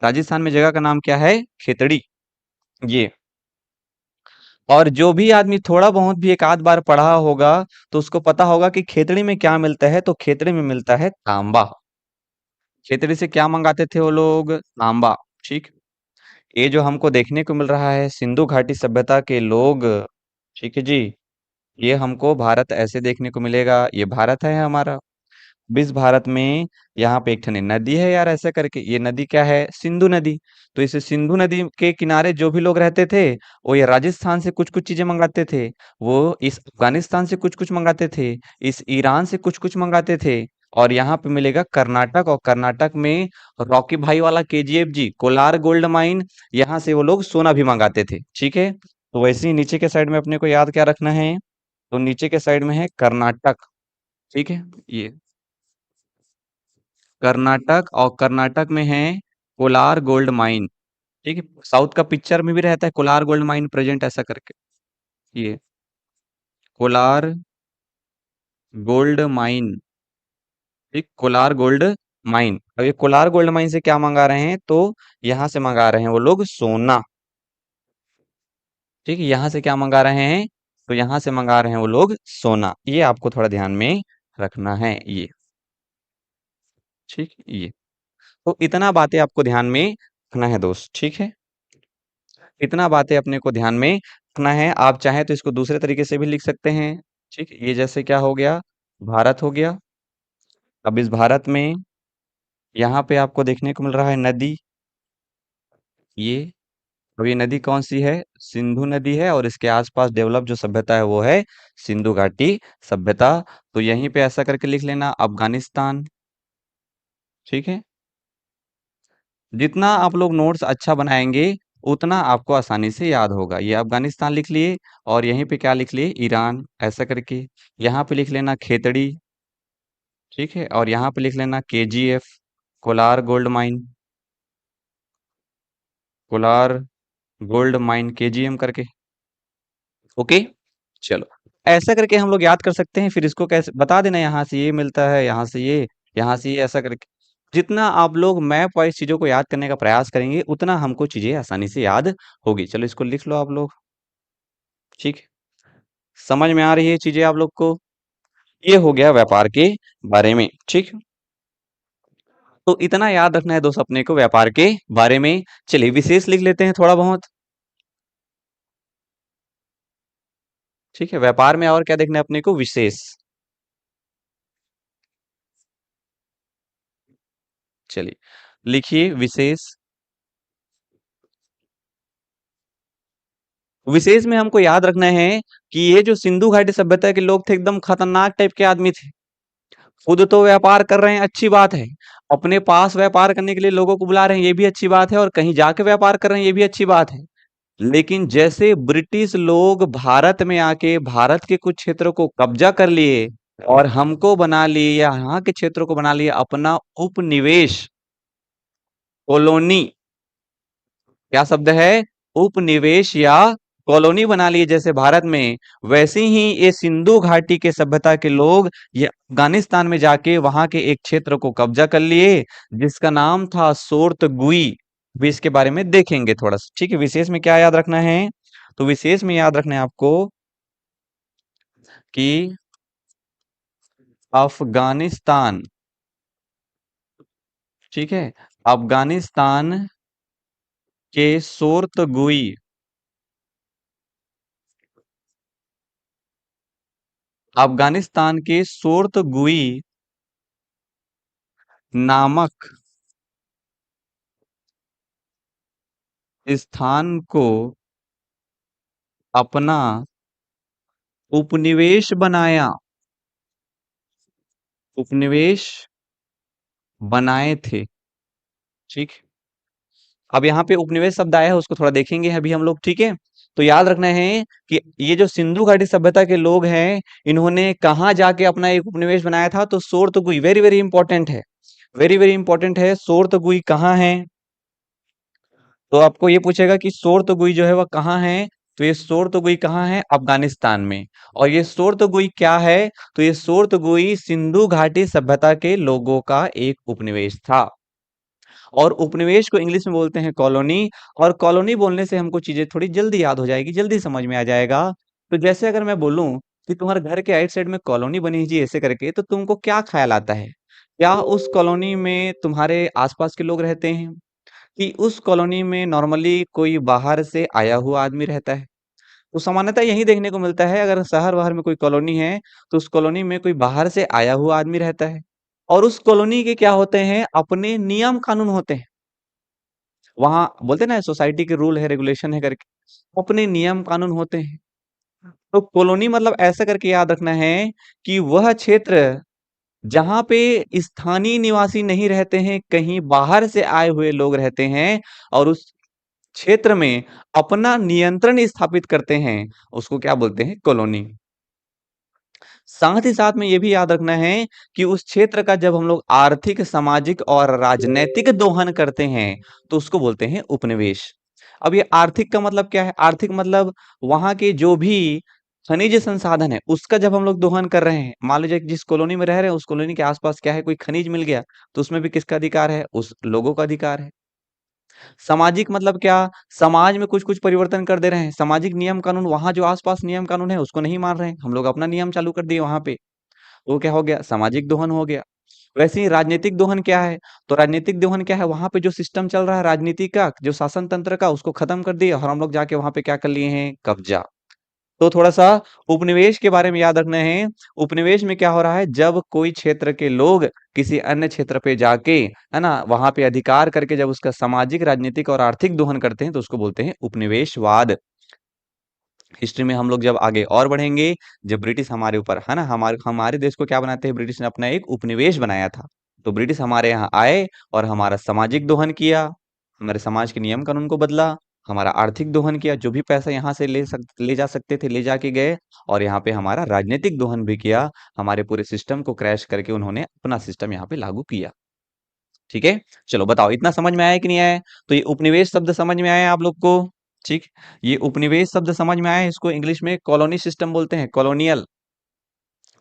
राजस्थान में जगह का नाम क्या है? खेतड़ी। ये, और जो भी आदमी थोड़ा बहुत भी एक आध बार पढ़ा होगा, तो उसको पता होगा कि खेतड़ी में क्या मिलता है। तो खेतड़ी में मिलता है तांबा। खेतड़ी से क्या मंगाते थे वो लोग? तांबा। ठीक, ये जो हमको देखने को मिल रहा है सिंधु घाटी सभ्यता के लोग, ठीक है जी, ये हमको भारत ऐसे देखने को मिलेगा। ये भारत है हमारा। इस भारत में यहाँ पे एक ठने नदी है यार, ऐसा करके। ये नदी क्या है? सिंधु नदी। तो इस सिंधु नदी के किनारे जो भी लोग रहते थे, वो ये राजस्थान से कुछ कुछ चीजें मंगाते थे, वो इस अफगानिस्तान से कुछ कुछ मंगाते थे, इस ईरान से कुछ कुछ मंगाते थे। और यहाँ पे मिलेगा कर्नाटक, और कर्नाटक में रॉकी भाई वाला केजीएफ जी, कोलार गोल्ड माइन, यहाँ से वो लोग सोना भी मंगाते थे। ठीक है, तो वैसे ही नीचे के साइड में अपने को याद क्या रखना है? तो नीचे के साइड में है कर्नाटक। ठीक है, ये कर्नाटक, और कर्नाटक में है कोलार गोल्ड माइन। ठीक है, साउथ का पिक्चर में भी रहता है कोलार गोल्ड माइन प्रेजेंट, ऐसा करके। ये कोलार गोल्ड माइन। ठीक, कोलार गोल्ड माइन। अब ये कोलार गोल्ड माइन से क्या मंगा रहे हैं? तो यहाँ से मंगा रहे हैं वो लोग सोना। ठीक है, यहाँ से क्या मंगा रहे हैं? तो यहाँ से मंगा रहे हैं वो लोग सोना। ये आपको थोड़ा ध्यान में रखना है। ये ठीक, ये तो इतना बातें आपको ध्यान में रखना है दोस्त। ठीक है, इतना बातें अपने को ध्यान में रखना है। आप चाहें तो इसको दूसरे तरीके से भी लिख सकते हैं। ठीक, ये जैसे क्या हो गया? भारत हो गया। अब इस भारत में यहाँ पे आपको देखने को मिल रहा है नदी। ये, अब ये नदी कौन सी है? सिंधु नदी है, और इसके आसपास डेवलप जो सभ्यता है वो है सिंधु घाटी सभ्यता। तो यहीं पे ऐसा करके लिख लेना अफगानिस्तान। ठीक है, जितना आप लोग नोट्स अच्छा बनाएंगे, उतना आपको आसानी से याद होगा। ये अफगानिस्तान लिख लिए, और यहीं पे क्या लिख लिए? ईरान, ऐसा करके। यहाँ पे लिख लेना खेतड़ी। ठीक है, और यहाँ पे लिख लेना KGF, Kolar gold mine. Kolar gold mine KGM करके। ओके, चलो ऐसा करके हम लोग याद कर सकते हैं। फिर इसको कैसे बता देना, यहाँ से ये मिलता है, यहाँ से ये, यहाँ से ये, ऐसा करके। जितना आप लोग मैप वाइज चीजों को याद करने का प्रयास करेंगे, उतना हमको चीजें आसानी से याद होगी। चलो इसको लिख लो आप लोग। ठीक है, समझ में आ रही है चीजें आप लोग को? ये हो गया व्यापार के बारे में। ठीक, तो इतना याद रखना है दोस्त अपने को व्यापार के बारे में। चलिए विशेष लिख लेते हैं थोड़ा बहुत। ठीक है, व्यापार में और क्या देखना है अपने को, विशेष। चलिए लिखिए विशेष। विशेष में हमको याद रखना है कि ये जो सिंधु घाटी सभ्यता के लोग थे एकदम खतरनाक टाइप के आदमी थे। खुद तो व्यापार कर रहे हैं, अच्छी बात है। अपने पास व्यापार करने के लिए लोगों को बुला रहे हैं, ये भी अच्छी बात है। और कहीं जाके व्यापार कर रहे हैं, ये भी अच्छी बात है। लेकिन जैसे ब्रिटिश लोग भारत में आके भारत के कुछ क्षेत्रों को कब्जा कर लिए और हमको बना लिए, या यहाँ के क्षेत्रों को बना लिए अपना उपनिवेश, कॉलोनी, क्या शब्द है, उपनिवेश या कॉलोनी बना लिए जैसे भारत में, वैसे ही ये सिंधु घाटी के सभ्यता के लोग ये अफगानिस्तान में जाके वहां के एक क्षेत्र को कब्जा कर लिए जिसका नाम था सोर्तगुई। भी इसके बारे में देखेंगे थोड़ा सा। ठीक है, विशेष में क्या याद रखना है, तो विशेष में याद रखना है आपको कि अफगानिस्तान, ठीक है, अफगानिस्तान के सोर्तगुई, अफगानिस्तान के सोर्तगुई नामक स्थान को अपना उपनिवेश बनाया, उपनिवेश बनाए थे। ठीक, अब यहाँ पे उपनिवेश शब्द आया है, उसको थोड़ा देखेंगे अभी हम लोग। ठीक है, तो याद रखना है कि ये जो सिंधु घाटी सभ्यता के लोग हैं, इन्होंने कहाँ जाके अपना एक उपनिवेश बनाया था, तो सोर्तगुई, वेरी वेरी इंपॉर्टेंट है, वेरी वेरी इंपॉर्टेंट है। सोर्तगुई कहाँ है, तो आपको ये पूछेगा कि सोर्तगुई जो है वह कहाँ है, तो ये सोर्तगुई कहाँ है, अफगानिस्तान में। और ये सोर्तगुई क्या है, तो ये सोर्तगुई सिंधु घाटी सभ्यता के लोगों का एक उपनिवेश था। और उपनिवेश को इंग्लिश में बोलते हैं कॉलोनी। और कॉलोनी बोलने से हमको चीजें थोड़ी जल्दी याद हो जाएगी, जल्दी समझ में आ जाएगा। तो जैसे अगर मैं बोलूं कि तुम्हारे घर के आइट साइड में कॉलोनी बनी है जी ऐसे करके, तो तुमको क्या ख्याल आता है, क्या उस कॉलोनी में तुम्हारे आसपास के लोग रहते हैं, कि उस कॉलोनी में नॉर्मली कोई बाहर से आया हुआ आदमी रहता है। तो सामान्यतः यही देखने को मिलता है, अगर शहर वहर में कोई कॉलोनी है तो उस कॉलोनी में कोई बाहर से आया हुआ आदमी रहता है। और उस कॉलोनी के क्या होते हैं, अपने नियम कानून होते हैं। वहां बोलते हैं ना सोसाइटी के रूल है रेगुलेशन है करके, अपने नियम कानून होते हैं। तो कॉलोनी मतलब ऐसा करके याद रखना है कि वह क्षेत्र जहां पे स्थानीय निवासी नहीं रहते हैं, कहीं बाहर से आए हुए लोग रहते हैं और उस क्षेत्र में अपना नियंत्रण स्थापित करते हैं, उसको क्या बोलते हैं, कॉलोनी। साथ ही साथ में ये भी याद रखना है कि उस क्षेत्र का जब हम लोग आर्थिक, सामाजिक और राजनैतिक दोहन करते हैं तो उसको बोलते हैं उपनिवेश। अब ये आर्थिक का मतलब क्या है, आर्थिक मतलब वहां के जो भी खनिज संसाधन है उसका जब हम लोग दोहन कर रहे हैं, मान लीजिए जिस कॉलोनी में रह रहे हैं उस कॉलोनी के आसपास क्या है, कोई खनिज मिल गया, तो उसमें भी किसका अधिकार है, उस लोगों का अधिकार है। सामाजिक मतलब क्या, समाज में कुछ कुछ परिवर्तन कर दे रहे हैं, सामाजिक नियम कानून, वहां जो आसपास नियम कानून है उसको नहीं मान रहे हैं, हम लोग अपना नियम चालू कर दिए वहां पे, वो क्या हो गया, सामाजिक दोहन हो गया। वैसे ही राजनीतिक दोहन क्या है, तो राजनीतिक दोहन क्या है, वहां पे जो सिस्टम चल रहा है राजनीति का, जो शासन तंत्र का, उसको खत्म कर दिया और हम लोग जाके वहां पे क्या कर लिए हैं, कब्जा। तो थोड़ा सा उपनिवेश के बारे में याद रखना है। उपनिवेश में क्या हो रहा है, जब कोई क्षेत्र के लोग किसी अन्य क्षेत्र पे जाके, है ना, वहां पे अधिकार करके जब उसका सामाजिक, राजनीतिक और आर्थिक दोहन करते हैं तो उसको बोलते हैं उपनिवेशवाद। हिस्ट्री में हम लोग जब आगे और बढ़ेंगे, जब ब्रिटिश हमारे ऊपर, है ना, हमारे हमारे देश को क्या बनाते हैं, ब्रिटिश ने अपना एक उपनिवेश बनाया था। तो ब्रिटिश हमारे यहाँ आए और हमारा सामाजिक दोहन किया, हमारे समाज के नियम कानून को बदला, हमारा आर्थिक दोहन किया, जो भी पैसा यहाँ से ले जा सकते थे ले जाके गए, और यहाँ पे हमारा राजनीतिक दोहन भी किया। हमारे पूरे सिस्टम को क्रैश करके उन्होंने अपना सिस्टम यहाँ पे लागू किया। ठीक है, चलो बताओ इतना समझ में आया कि नहीं आया। तो ये उपनिवेश शब्द समझ में आया आप लोग को। ठीक, ये उपनिवेश शब्द समझ में आया, इसको इंग्लिश में कॉलोनी सिस्टम बोलते हैं, कॉलोनियल।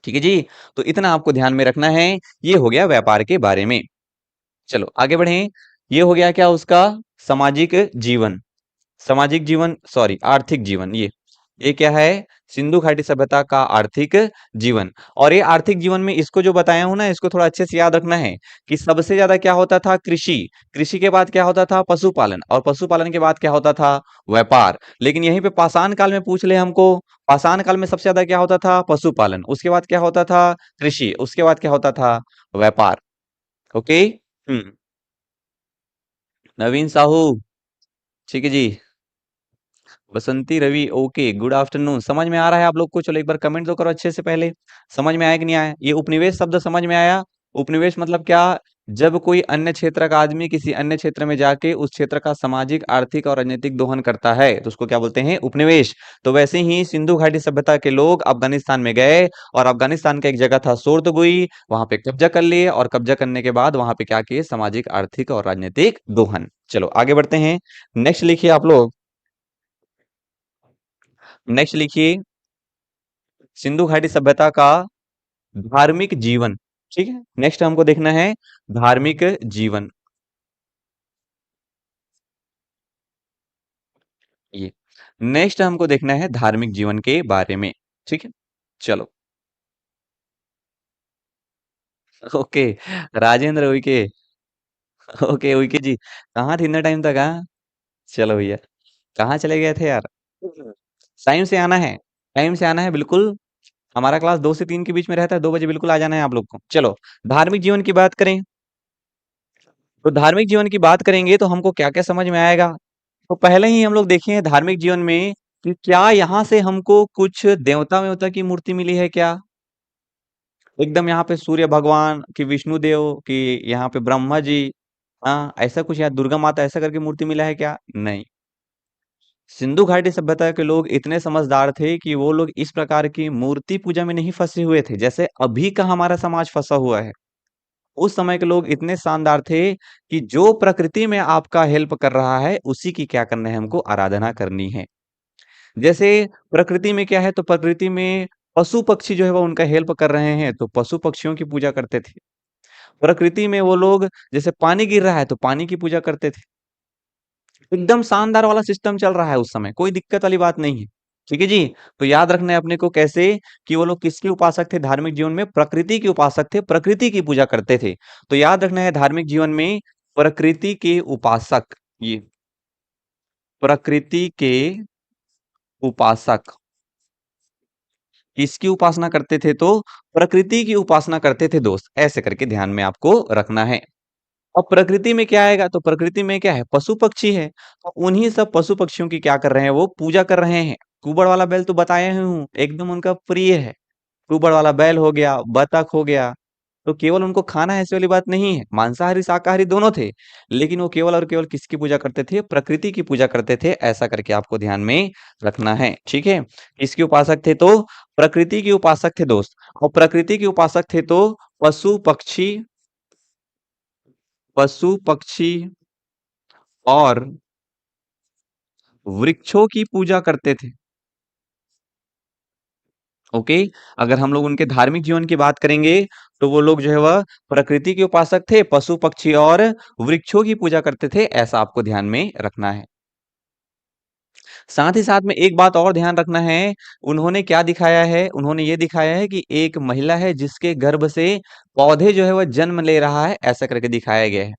ठीक है जी, तो इतना आपको ध्यान में रखना है। ये हो गया व्यापार के बारे में। चलो आगे बढ़ें। ये हो गया क्या, उसका सामाजिक जीवन, सामाजिक जीवन, सॉरी आर्थिक जीवन। ये क्या है, सिंधु घाटी सभ्यता का आर्थिक जीवन। और ये आर्थिक जीवन में इसको जो बताया हूं ना, इसको थोड़ा अच्छे से याद रखना है कि सबसे ज्यादा क्या होता था, कृषि। कृषि के बाद क्या होता था, पशुपालन। और पशुपालन के बाद क्या होता था, व्यापार। लेकिन यहीं पे पाषाण काल में पूछ ले हमको, पाषाण काल में सबसे ज्यादा क्या होता था, पशुपालन। उसके बाद क्या होता था, कृषि। उसके बाद क्या होता था, व्यापार। ओके। नवीन साहू, ठीक है जी। बसंती रवि, ओके, गुड आफ्टरनून। समझ में आ रहा है आप लोग को? चलो एक बार कमेंट तो करो अच्छे से पहले। समझ में आया कि नहीं आया? ये उपनिवेश शब्द समझ में आया? उपनिवेश मतलब क्या? जब कोई अन्य क्षेत्र का आदमी किसी अन्य क्षेत्र में जाके उस क्षेत्र का सामाजिक, आर्थिक और राजनीतिक दोहन करता है तो उसको क्या बोलते हैं, उपनिवेश। तो वैसे ही सिंधु घाटी सभ्यता के लोग अफगानिस्तान में गए और अफगानिस्तान का एक जगह था सोर्दगुई, वहां पे कब्जा कर लिए और कब्जा करने के बाद वहां पे क्या किए, सामाजिक, आर्थिक और राजनीतिक दोहन। चलो आगे बढ़ते हैं। नेक्स्ट लिखिए आप लोग। नेक्स्ट लिखिए, सिंधु घाटी सभ्यता का धार्मिक जीवन। ठीक है, नेक्स्ट हमको देखना है धार्मिक जीवन। ये नेक्स्ट हमको देखना है धार्मिक जीवन के बारे में। ठीक है, चलो। ओके, राजेंद्र उइके। ओके उइके जी, कहाँ थे इतना टाइम तक? हाँ, चलो भैया, कहाँ चले गए थे यार? टाइम से आना है, टाइम से आना है बिल्कुल। हमारा क्लास 2 से 3 के बीच में रहता है, 2 बजे बिल्कुल आ जाना है आप लोग को। चलो, धार्मिक जीवन की बात करें तो धार्मिक जीवन की बात करेंगे तो हमको क्या क्या समझ में आएगा। तो पहले ही हम लोग देखें धार्मिक जीवन में कि क्या यहाँ से हमको कुछ देवता वेवता की मूर्ति मिली है क्या? एकदम यहाँ पे सूर्य भगवान की, विष्णु देव की, यहाँ पे ब्रह्मा जी, हाँ ऐसा कुछ, यहाँ दुर्गा माता ऐसा करके मूर्ति मिला है क्या? नहीं। सिंधु घाटी सभ्यता के लोग इतने समझदार थे कि वो लोग इस प्रकार की मूर्ति पूजा में नहीं फंसे हुए थे जैसे अभी का हमारा समाज फंसा हुआ है। उस समय के लोग इतने शानदार थे कि जो प्रकृति में आपका हेल्प कर रहा है उसी की क्या करना है, हमको आराधना करनी है। जैसे प्रकृति में क्या है, तो प्रकृति में पशु पक्षी जो है वो उनका हेल्प कर रहे हैं तो पशु पक्षियों की पूजा करते थे। प्रकृति में वो लोग, जैसे पानी गिर रहा है तो पानी की पूजा करते थे। एकदम शानदार वाला सिस्टम चल रहा है उस समय, कोई दिक्कत वाली बात नहीं है। ठीक है जी। तो याद रखना है अपने को कैसे, कि वो लोग किसके उपासक थे धार्मिक जीवन में, प्रकृति के उपासक थे, प्रकृति की पूजा करते थे। तो याद रखना है धार्मिक जीवन में प्रकृति के उपासक, ये प्रकृति के उपासक किसकी उपासना करते थे, तो प्रकृति की उपासना करते थे दोस्त। ऐसे करके ध्यान में आपको रखना है। अब प्रकृति में क्या आएगा, तो प्रकृति में क्या है, पशु पक्षी है। तो उन्हीं सब पशु पक्षियों की क्या कर रहे हैं, वो पूजा कर रहे हैं। कुबड़ वाला बैल तो बताया ही हूँ, एकदम उनका प्रिय है। कुबड़ वाला बैल हो गया, बतख हो गया। तो केवल उनको खाना है ऐसी वाली बात नहीं है, मांसाहारी शाकाहारी दोनों थे। लेकिन वो केवल और केवल किसकी पूजा करते थे, प्रकृति की पूजा करते थे। ऐसा करके आपको ध्यान में रखना है। ठीक है, किसके उपासक थे, तो प्रकृति के उपासक थे दोस्त। और प्रकृति के उपासक थे तो पशु पक्षी, पशु पक्षी और वृक्षों की पूजा करते थे। ओके। अगर हम लोग उनके धार्मिक जीवन की बात करेंगे तो वो लोग जो है वह प्रकृति के उपासक थे, पशु पक्षी और वृक्षों की पूजा करते थे। ऐसा आपको ध्यान में रखना है। साथ ही साथ में एक बात और ध्यान रखना है, उन्होंने क्या दिखाया है, उन्होंने ये दिखाया है कि एक महिला है जिसके गर्भ से पौधे जो है वह जन्म ले रहा है, ऐसा करके दिखाया गया है।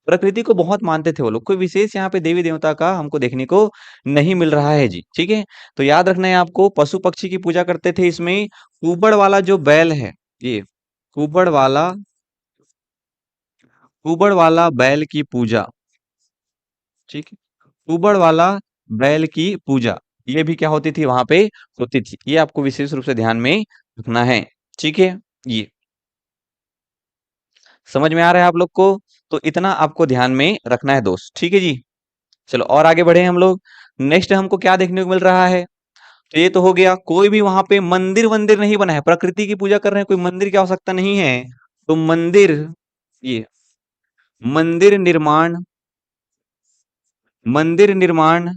प्रकृति को बहुत मानते थे वो लोग, कोई विशेष यहाँ पे देवी देवता का हमको देखने को नहीं मिल रहा है जी। ठीक है, तो याद रखना है आपको, पशु पक्षी की पूजा करते थे। इसमें कुबड़ वाला जो बैल है, ये कुबड़ वाला, कुबड़ वाला बैल की पूजा। ठीक है, कुबड़ वाला बैल की पूजा, ये भी क्या होती थी, वहां पे होती थी। ये आपको विशेष रूप से ध्यान में रखना है। ठीक है, ये समझ में आ रहा है आप लोग को? तो इतना आपको ध्यान में रखना है दोस्त। ठीक है जी। चलो और आगे बढ़े हम लोग। नेक्स्ट हमको क्या देखने को मिल रहा है, तो ये तो हो गया, कोई भी वहां पे मंदिर वंदिर नहीं बना है, प्रकृति की पूजा कर रहे हैं, कोई मंदिर की आवश्यकता नहीं है। तो मंदिर, ये मंदिर निर्माण, मंदिर निर्माण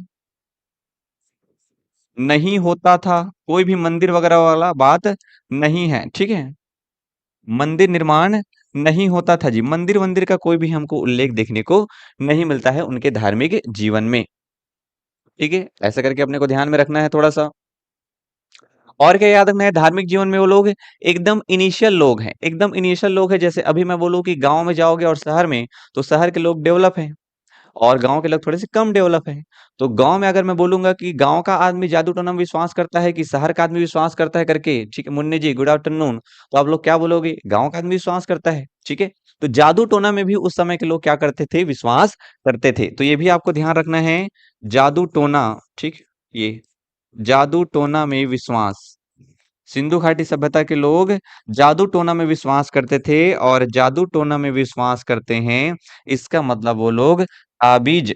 नहीं होता था। कोई भी मंदिर वगैरह वाला बात नहीं है। ठीक है, मंदिर निर्माण नहीं होता था जी। मंदिर वंदिर का कोई भी हमको उल्लेख देखने को नहीं मिलता है उनके धार्मिक जीवन में। ठीक है, ऐसा करके अपने को ध्यान में रखना है थोड़ा सा। और क्या याद रखना है, धार्मिक जीवन में वो लोग एकदम इनिशियल लोग हैं, एकदम इनिशियल लोग हैं। जैसे अभी मैं बोलूँ कि गाँव में जाओगे और शहर में, तो शहर के लोग डेवलप हैं और गाँव के लोग थोड़े से कम डेवलप हैं। तो गाँव में अगर मैं बोलूँगा कि गाँव का आदमी जादू टोना में विश्वास करता है कि शहर का आदमी विश्वास करता है करके, ठीक है, मुन्नी जी गुड आफ्टरनून। तो आप लोग क्या बोलोगे? गाँव का आदमी विश्वास करता है, ठीक है। तो जादू टोना में भी उस समय के लोग क्या करते थे? विश्वास करते थे। तो ये भी आपको ध्यान रखना है, जादू टोना, ठीक, ये जादू टोना में विश्वास। सिंधु घाटी सभ्यता के लोग जादू टोना में विश्वास करते थे, और जादू टोना में विश्वास करते हैं, इसका मतलब वो लोग ताबीज,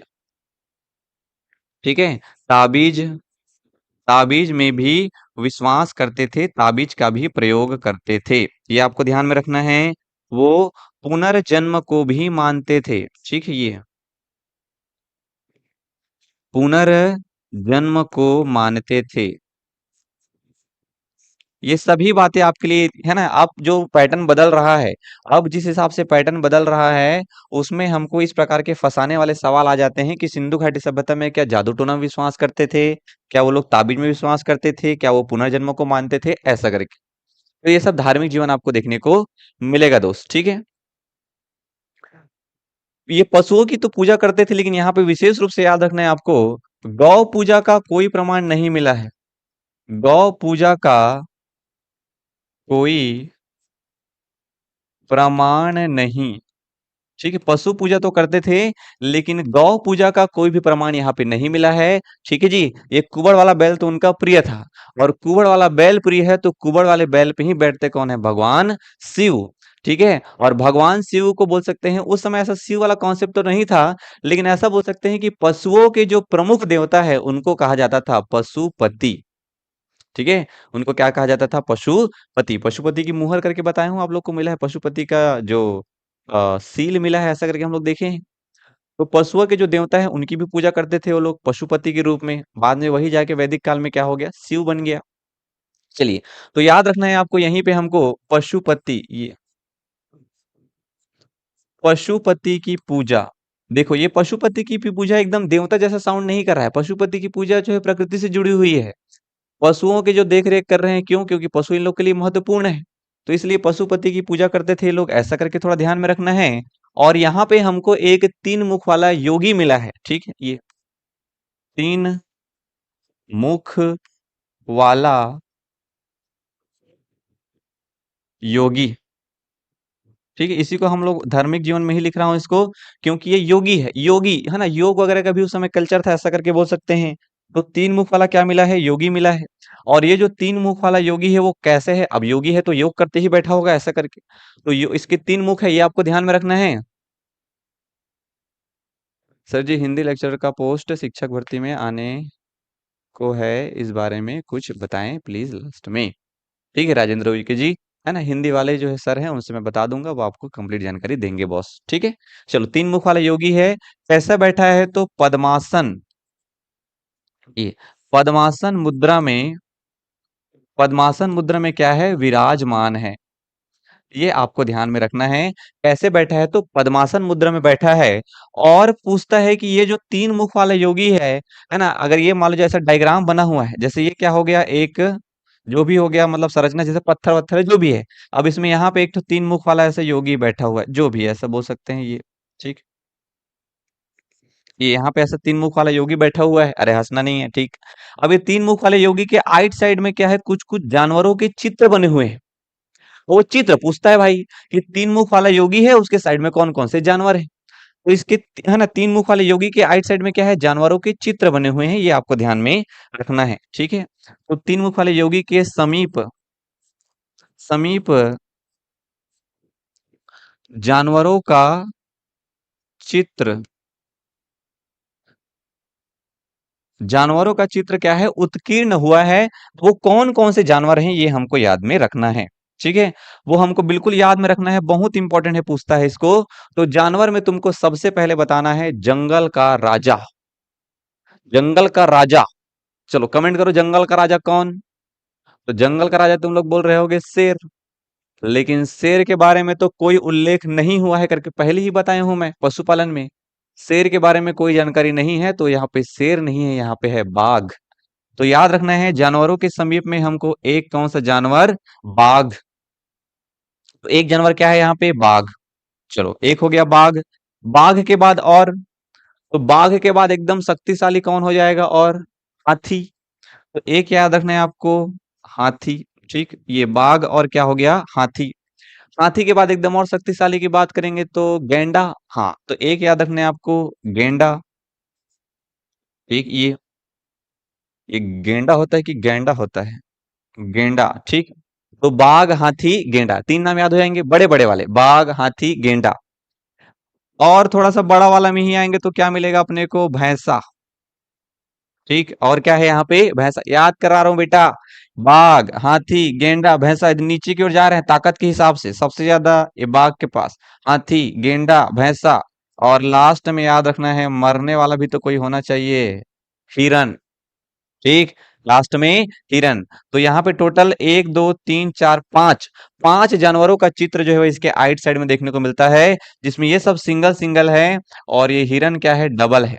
ठीक है, ताबीज, ताबीज में भी विश्वास करते थे, ताबीज का भी प्रयोग करते थे। ये आपको ध्यान में रखना है। वो पुनर्जन्म को भी मानते थे, ठीक है, ये पुनर्जन्म को मानते थे। ये सभी बातें आपके लिए है ना। अब जो पैटर्न बदल रहा है, अब जिस हिसाब से पैटर्न बदल रहा है, उसमें हमको इस प्रकार के फंसाने वाले सवाल आ जाते हैं कि सिंधु घाटी सभ्यता में क्या जादू टोना में विश्वास करते थे, क्या वो लोग ताबीज में विश्वास करते थे, क्या वो पुनर्जन्म को मानते थे, ऐसा करके। तो ये सब धार्मिक जीवन आपको देखने को मिलेगा दोस्त, ठीक है। ये पशुओं की तो पूजा करते थे, लेकिन यहाँ पे विशेष रूप से याद रखना है आपको, गौ पूजा का कोई प्रमाण नहीं मिला है। गौ पूजा का कोई प्रमाण नहीं, ठीक है। पशु पूजा तो करते थे, लेकिन गौ पूजा का कोई भी प्रमाण यहाँ पे नहीं मिला है, ठीक है जी। ये कुबड़ वाला बैल तो उनका प्रिय था, और कुबड़ वाला बैल प्रिय है तो कुबड़ वाले बैल पे ही बैठते कौन है? भगवान शिव, ठीक है। और भगवान शिव को बोल सकते हैं, उस समय ऐसा शिव वाला कॉन्सेप्ट तो नहीं था, लेकिन ऐसा बोल सकते हैं कि पशुओं के जो प्रमुख देवता है उनको कहा जाता था पशुपति, ठीक है। उनको क्या कहा जाता था? पशुपति। पशुपति की मुहर करके बताया हूँ आप लोग को, मिला है पशुपति का जो सील मिला है, ऐसा करके हम लोग देखे हैं। तो पशुओं के जो देवता है उनकी भी पूजा करते थे वो लोग पशुपति के रूप में। बाद में वही जाके वैदिक काल में क्या हो गया? शिव बन गया। चलिए, तो याद रखना है आपको यहीं पे हमको पशुपति, ये पशुपति की पूजा। देखो, ये पशुपति की भी पूजा एकदम देवता जैसा साउंड नहीं कर रहा है। पशुपति की पूजा जो है प्रकृति से जुड़ी हुई है, पशुओं की जो देख-रेख कर रहे हैं। क्यों? क्योंकि पशु इन लोग के लिए महत्वपूर्ण है। तो इसलिए पशुपति की पूजा करते थे ये लोग, ऐसा करके थोड़ा ध्यान में रखना है। और यहाँ पे हमको एक 3 मुख वाला योगी मिला है, ठीक है? ये 3 मुख वाला योगी, ठीक है? इसी को हम लोग धार्मिक जीवन में ही लिख रहा हूँ इसको, क्योंकि ये योगी है, योगी, है ना? योग वगैरह का भी उस समय कल्चर था, ऐसा करके बोल सकते हैं। तो 3 मुख वाला क्या मिला है? योगी मिला है। और ये जो 3 मुख वाला योगी है वो कैसे है? अब योगी है तो योग करते ही बैठा होगा, ऐसा करके। तो यो इसके 3 मुख है, ये आपको ध्यान में रखना है। सर जी, हिंदी लेक्चरर का पोस्ट शिक्षक भर्ती में आने को है, इस बारे में कुछ बताएँ प्लीज़ लास्ट में। ठीक है राजेंद्र उइके जी, है ना? हिंदी वाले जो है सर हैं उनसे मैं बता दूँगा, वो आपको कंप्लीट जानकारी देंगे बॉस, ठीक है? चलो, 3 मुख वाला योगी है, कैसा बैठा है? तो पद्मासन, ये पद्मासन मुद्रा में क्या है? विराजमान है। ये आपको ध्यान में रखना है। कैसे बैठा है? तो पद्मासन मुद्रा में बैठा है। और पूछता है कि ये जो 3 मुख वाला योगी है ना? अगर ये मान लो ऐसा डायग्राम बना हुआ है, जैसे ये क्या हो गया? एक जो भी हो गया, मतलब संरचना जैसे पत्थर-वत्थर है, जो भी है। अब इसमें यहाँ पे एक तो 3 मुख वाला ऐसा योगी बैठा हुआ है, जो भी है ऐसा बोल सकते हैं ये, ठीक? ये यहाँ पे ऐसा 3 मुख वाला योगी बैठा हुआ है। अरे हँसना नहीं है, ठीक? अब ये 3 मुख वाले योगी के आइट साइड में क्या है? कुछ-कुछ जानवरों के चित्र बने हुए हैं। वो चित्र पूछता है भाई कि 3 मुख वाला योगी है, उसके साइड में कौन-कौन से जानवर हैं? तो इसके है ना, 3 मुख वाले योगी के आइट साइड में क्या है? जानवरों के चित्र बने हुए हैं, ये आपको ध्यान में रखना है, ठीक है? तो 3 मुख वाले योगी के समीप समीप जानवरों का चित्र, जानवरों का चित्र क्या है? उत्कीर्ण हुआ है। वो कौन-कौन से जानवर हैं, ये हमको याद में रखना है, ठीक है? वो हमको बिल्कुल याद में रखना है, बहुत इंपॉर्टेंट है, पूछता है इसको। तो जानवर में तुमको सबसे पहले बताना है जंगल का राजा, जंगल का राजा। चलो कमेंट करो, जंगल का राजा कौन? तो जंगल का राजा तुम लोग बोल रहे होगे शेर, लेकिन शेर के बारे में तो कोई उल्लेख नहीं हुआ है करके पहले ही बताया हूं मैं पशुपालन में। शेर के बारे में कोई जानकारी नहीं है, तो यहाँ पे शेर नहीं है, यहाँ पे है बाघ। तो याद रखना है जानवरों के समीप में हमको एक कौन सा जानवर, बाघ। तो एक जानवर क्या है यहाँ पे, बाघ। चलो एक हो गया बाघ। बाघ के बाद और, तो बाघ के बाद एकदम शक्तिशाली कौन हो जाएगा, और हाथी। तो एक याद रखना है आपको, हाथी। ठीक, ये बाघ और क्या हो गया, हाथी। हाथी के बाद एकदम और शक्तिशाली की बात करेंगे तो गैंडा। हाँ, तो एक याद रखना है आपको, गेंडा। ठीक, ये गेंडा होता है कि गैंडा होता है, गेंडा। ठीक, तो बाघ, हाथी, गेंडा, तीन नाम याद हो जाएंगे बड़े बड़े वाले, बाघ, हाथी, गेंडा। और थोड़ा सा बड़ा वाला में ही आएंगे तो क्या मिलेगा अपने को, भैंसा। ठीक, और क्या है यहाँ पे, भैंसा। याद करा रहा हूँ बेटा, बाघ, हाथी, गेंडा, भैंसा। नीचे की ओर जा रहे हैं ताकत के हिसाब से, सबसे ज्यादा ये बाघ के पास, हाथी, गेंडा, भैंसा। और लास्ट में याद रखना है, मरने वाला भी तो कोई होना चाहिए, हिरन। ठीक, लास्ट में हिरन। तो यहाँ पे टोटल एक दो तीन चार पांच, पांच जानवरों का चित्र जो है वो इसके आइट साइड में देखने को मिलता है, जिसमें ये सब सिंगल सिंगल है, और ये हिरन क्या है, डबल है।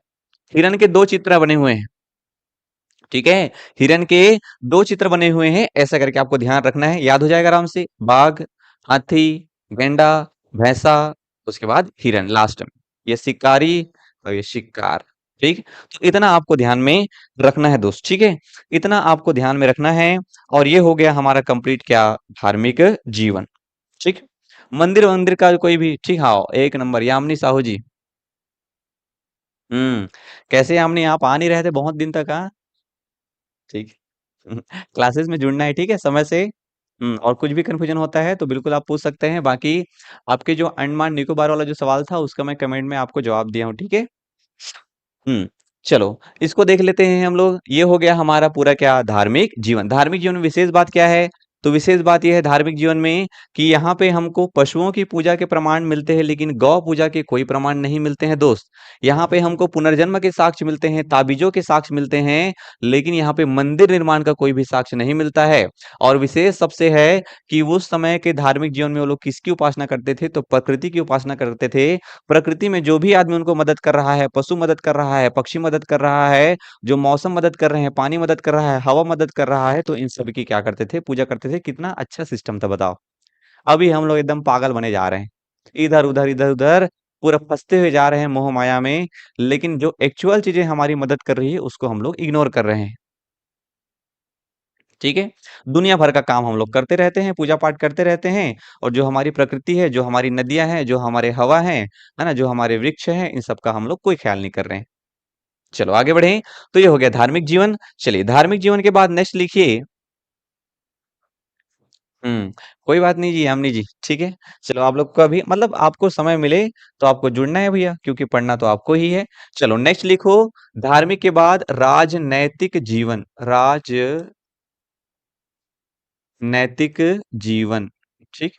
हिरन के दो चित्र बने हुए हैं। ठीक है, हिरन के दो चित्र बने हुए हैं, ऐसा करके आपको ध्यान रखना है, याद हो जाएगा आराम से। बाघ, हाथी, गेंडा, भैंसा, उसके बाद हिरन लास्ट में, ये शिकारी और ये शिकार। ठीक, तो इतना आपको ध्यान में रखना है दोस्त। ठीक है, इतना आपको ध्यान में रखना है। और ये हो गया हमारा कंप्लीट क्या, धार्मिक जीवन। ठीक, मंदिर वंदिर का कोई भी, ठीक, हाँ एक नंबर, यामिनी साहू जी। हम्म, कैसे यामिनी, आप आ नहीं रहे थे बहुत दिन तक, हाँ। ठीक, क्लासेस में जुड़ना है, ठीक है, समय से। और कुछ भी कंफ्यूजन होता है तो बिल्कुल आप पूछ सकते हैं। बाकी आपके जो अंडमान निकोबार वाला जो सवाल था उसका मैं कमेंट में आपको जवाब दिया हूँ, ठीक है। हुँ, चलो इसको देख लेते हैं हम लोग। ये हो गया हमारा पूरा क्या, धार्मिक जीवन। धार्मिक जीवन में विशेष बात क्या है? तो विशेष बात ये है धार्मिक जीवन में कि यहाँ पे हमको पशुओं की पूजा के प्रमाण मिलते हैं, लेकिन गौ पूजा के कोई प्रमाण नहीं मिलते हैं दोस्त। यहाँ पे हमको पुनर्जन्म के साक्ष्य मिलते हैं, ताबीज़ों के साक्ष्य मिलते हैं, लेकिन यहाँ पे मंदिर निर्माण का कोई भी साक्ष्य नहीं मिलता है। और विशेष सबसे है कि उस समय के धार्मिक जीवन में वो लोग किसकी उपासना करते थे? तो प्रकृति की उपासना करते थे। प्रकृति में जो भी आदमी उनको मदद कर रहा है, पशु मदद कर रहा है, पक्षी मदद कर रहा है, जो मौसम मदद कर रहे हैं, पानी मदद कर रहा है, हवा मदद कर रहा है, तो इन सब की क्या करते थे, पूजा करते थे। कितना अच्छा सिस्टम था बताओ। अभी हम लोग एकदम पागल बने जा रहे हैं, इधर उधर इधर उधर पूरा फंसते हुए जा रहे हैं मोह माया में। लेकिन जो एक्चुअल चीजें हमारी मदद कर रही है उसको हम लोग इग्नोर कर रहे हैं। ठीक है, दुनिया भर का काम हम लोग करते रहते हैं, पूजा पाठ करते रहते हैं, और जो हमारी प्रकृति है, जो हमारी नदियां हैं, जो हमारे हवा है ना, जो हमारे वृक्ष हैं, इन सब का हम लोग कोई ख्याल नहीं कर रहे हैं। चलो आगे बढ़े। तो ये हो गया धार्मिक जीवन। चलिए धार्मिक जीवन के बाद नेक्स्ट लिखिए। कोई बात नहीं जी, यामिनी जी, ठीक है। चलो आप लोग का भी मतलब आपको समय मिले तो आपको जुड़ना है भैया, क्योंकि पढ़ना तो आपको ही है। चलो नेक्स्ट लिखो, धार्मिक के बाद राजनैतिक जीवन, राजनैतिक जीवन। ठीक,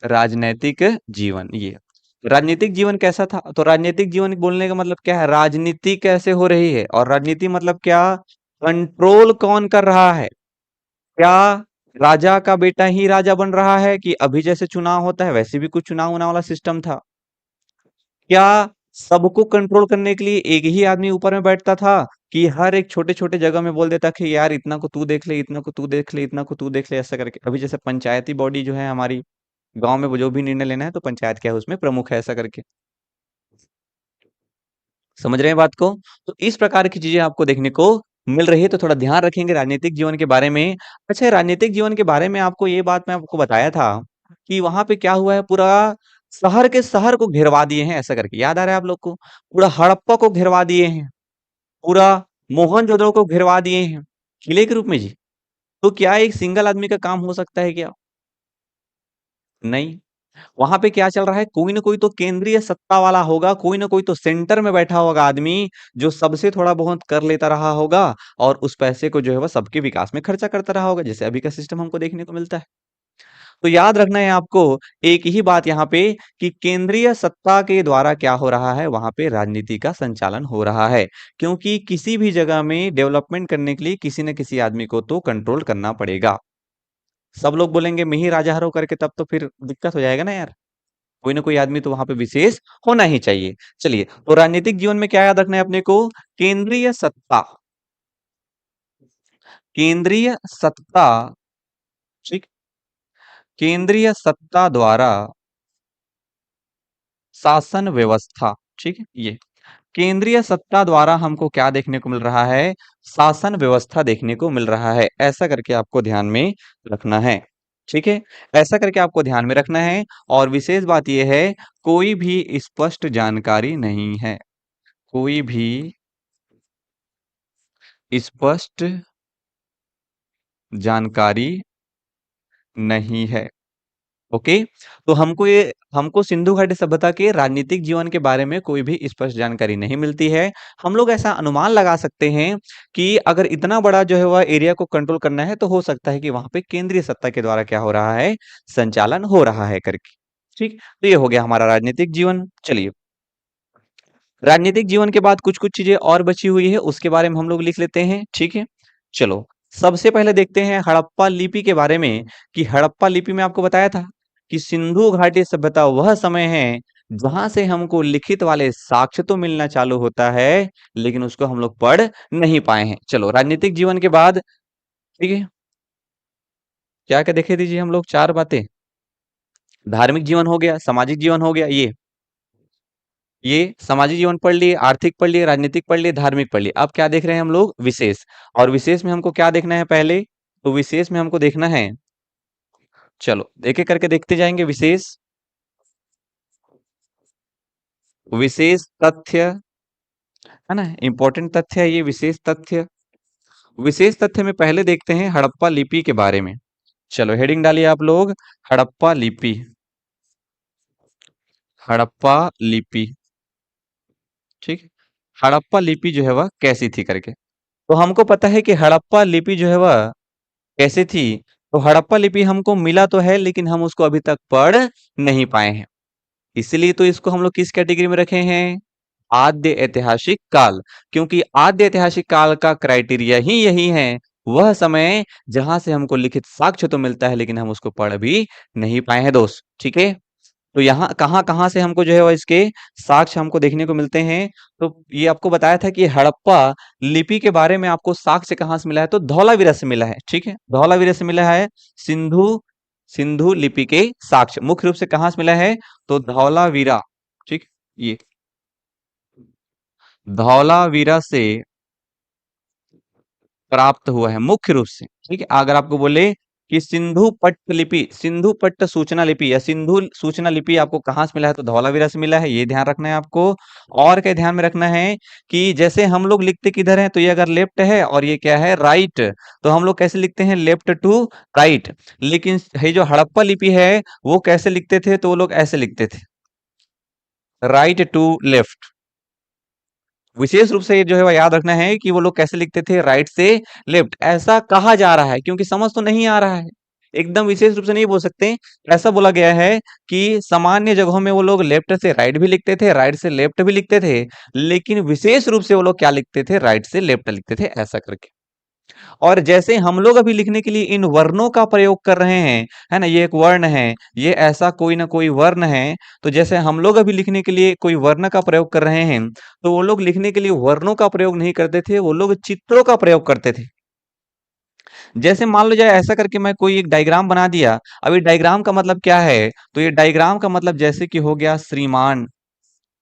राजनैतिक जीवन, ये राजनीतिक जीवन कैसा था? तो राजनीतिक जीवन बोलने का मतलब क्या है, राजनीति कैसे हो रही है, और राजनीति मतलब क्या, कंट्रोल कौन कर रहा है। क्या राजा का बेटा ही राजा बन रहा है, कि अभी जैसे चुनाव होता है वैसे भी कुछ चुनाव होने वाला सिस्टम था? क्या सबको कंट्रोल करने के लिए एक ही आदमी ऊपर में बैठता था, कि हर एक छोटे छोटे जगह में बोल देता कि यार इतना को तू देख ले, इतना को तू देख ले, इतना को तू देख ले, ऐसा करके? अभी जैसे पंचायती बॉडी जो है हमारी गांव में, वो जो भी निर्णय लेना है तो पंचायत क्या है उसमें प्रमुख है, ऐसा करके। समझ रहे हैं बात को? तो इस प्रकार की चीजें आपको देखने को मिल रही है, तो थोड़ा ध्यान रखेंगे राजनीतिक जीवन के बारे में। अच्छा, राजनीतिक जीवन के बारे में आपको ये बात मैं आपको बताया था कि वहां पे क्या हुआ है, पूरा शहर के शहर को घेरवा दिए हैं, ऐसा करके याद आ रहा है आप लोग को? पूरा हड़प्पा को घेरवा दिए हैं, पूरा मोहनजोदड़ो को घेरवा दिए हैं, किले के रूप में जी। तो क्या एक सिंगल आदमी का काम हो सकता है क्या? नहीं। वहां पे क्या चल रहा है, कोई ना कोई तो केंद्रीय सत्ता वाला होगा, कोई ना कोई तो सेंटर में बैठा होगा आदमी, जो सबसे थोड़ा बहुत कर लेता रहा होगा, और उस पैसे को जो है वह सबके विकास में खर्चा करता रहा होगा, जैसे अभी का सिस्टम हमको देखने को मिलता है। तो याद रखना है आपको एक ही बात यहाँ पे, कि केंद्रीय सत्ता के द्वारा क्या हो रहा है, वहां पे राजनीति का संचालन हो रहा है। क्योंकि किसी भी जगह में डेवलपमेंट करने के लिए किसी न किसी आदमी को तो कंट्रोल करना पड़ेगा। सब लोग बोलेंगे मैं ही राजा हरो करके, तब तो फिर दिक्कत हो जाएगा ना यार। कोई ना कोई आदमी तो वहां पे विशेष होना ही चाहिए। चलिए, तो राजनीतिक जीवन में क्या याद रखना है अपने को, केंद्रीय सत्ता। केंद्रीय सत्ता, ठीक, केंद्रीय सत्ता द्वारा शासन व्यवस्था, ठीक है, ये केंद्रीय सत्ता द्वारा हमको क्या देखने को मिल रहा है? शासन व्यवस्था देखने को मिल रहा है। ऐसा करके आपको ध्यान में रखना है, ठीक है, ऐसा करके आपको ध्यान में रखना है। और विशेष बात यह है, कोई भी स्पष्ट जानकारी नहीं है, कोई भी स्पष्ट जानकारी नहीं है। ओके, तो हमको सिंधु घाटी सभ्यता के राजनीतिक जीवन के बारे में कोई भी स्पष्ट जानकारी नहीं मिलती है। हम लोग ऐसा अनुमान लगा सकते हैं कि अगर इतना बड़ा जो है वह एरिया को कंट्रोल करना है, तो हो सकता है कि वहां पे केंद्रीय सत्ता के द्वारा क्या हो रहा है, संचालन हो रहा है करके। ठीक, तो ये हो गया हमारा राजनीतिक जीवन। चलिए, राजनीतिक जीवन के बाद कुछ कुछ चीजें और बची हुई है, उसके बारे में हम लोग लिख लेते हैं, ठीक है। चलो, सबसे पहले देखते हैं हड़प्पा लिपि के बारे में, कि हड़प्पा लिपि में आपको बताया था कि सिंधु घाटी सभ्यता वह समय है जहां से हमको लिखित वाले साक्ष्य तो मिलना चालू होता है, लेकिन उसको हम लोग पढ़ नहीं पाए हैं। चलो, राजनीतिक जीवन के बाद, ठीक है, क्या क्या देखे दीजिए हम लोग, चार बातें। धार्मिक जीवन हो गया, सामाजिक जीवन हो गया, ये सामाजिक जीवन पढ़ लिए, आर्थिक पढ़ लिए, राजनीतिक पढ़ लिए, धार्मिक पढ़ लिए। अब क्या देख रहे हैं हम लोग? विशेष। और विशेष में हमको क्या देखना है पहले? तो विशेष में हमको देखना है, चलो एक एक करके देखते जाएंगे। विशेष, विशेष तथ्य, है ना, इंपॉर्टेंट तथ्य है ये विशेष तथ्य। विशेष तथ्य में पहले देखते हैं हड़प्पा लिपि के बारे में। चलो, हेडिंग डालिए आप लोग, हड़प्पा लिपि, हड़प्पा लिपि, ठीक है। हड़प्पा लिपि जो है वह कैसी थी करके, तो हमको पता है कि हड़प्पा लिपि जो है वह कैसे थी। तो हड़प्पा लिपि हमको मिला तो है, लेकिन हम उसको अभी तक पढ़ नहीं पाए हैं। इसलिए तो इसको हम लोग किस कैटेगरी में रखे हैं? आद्य ऐतिहासिक काल। क्योंकि आद्य ऐतिहासिक काल का क्राइटेरिया ही यही है, वह समय जहां से हमको लिखित साक्ष्य तो मिलता है, लेकिन हम उसको पढ़ भी नहीं पाए हैं दोस्त, ठीक है। तो यहाँ कहाँ कहाँ से हमको जो है वो इसके साक्ष्य हमको देखने को मिलते हैं। तो ये आपको बताया था कि हड़प्पा लिपि के बारे में आपको साक्ष्य कहाँ से मिला है, तो धौलावीरा से मिला है, ठीक है, धौलावीरा से मिला है। सिंधु सिंधु लिपि के साक्ष्य मुख्य रूप से कहाँ से मिला है? तो धौलावीरा, ठीक, ये धौलावीरा से प्राप्त हुआ है मुख्य रूप से, ठीक है। अगर आपको बोले कि सिंधु पट्ट लिपि, सिंधु पट्ट सूचना लिपि या सिंधु सूचना लिपि आपको कहाँ से मिला है, तो धौलावीरा से मिला है, ये ध्यान रखना है आपको। और क्या ध्यान में रखना है कि जैसे हम लोग लिखते किधर है, तो ये अगर लेफ्ट है और ये क्या है, राइट, तो हम लोग कैसे लिखते हैं? Left to right. लेकिन ये जो हड़प्पा लिपि है वो कैसे लिखते थे? तो वो लोग ऐसे लिखते थे, राइट टू लेफ्ट। विशेष रूप से ये जो है वह याद रखना है कि वो लोग कैसे लिखते थे, राइट से लेफ्ट। ऐसा कहा जा रहा है क्योंकि समझ तो नहीं आ रहा है, एकदम विशेष रूप से नहीं बोल सकते। ऐसा बोला गया है कि सामान्य जगहों में वो लोग लेफ्ट से राइट भी लिखते थे, राइट से लेफ्ट भी लिखते थे, लेकिन विशेष रूप से वो लोग क्या लिखते थे? राइट से लेफ्ट लिखते थे, ऐसा करके। और जैसे हम लोग अभी लिखने के लिए इन वर्णों का प्रयोग कर रहे हैं, है ना, ये एक वर्ण है, ये ऐसा कोई ना कोई वर्ण है। तो जैसे हम लोग अभी लिखने के लिए कोई वर्ण का प्रयोग कर रहे हैं, तो वो लोग लिखने के लिए वर्णों का प्रयोग नहीं करते थे, वो लोग चित्रों का प्रयोग करते थे। जैसे मान लो जाए ऐसा करके मैं कोई एक डायग्राम बना दिया। अभी डायग्राम का मतलब क्या है? तो ये डायग्राम का मतलब जैसे कि हो गया श्रीमान,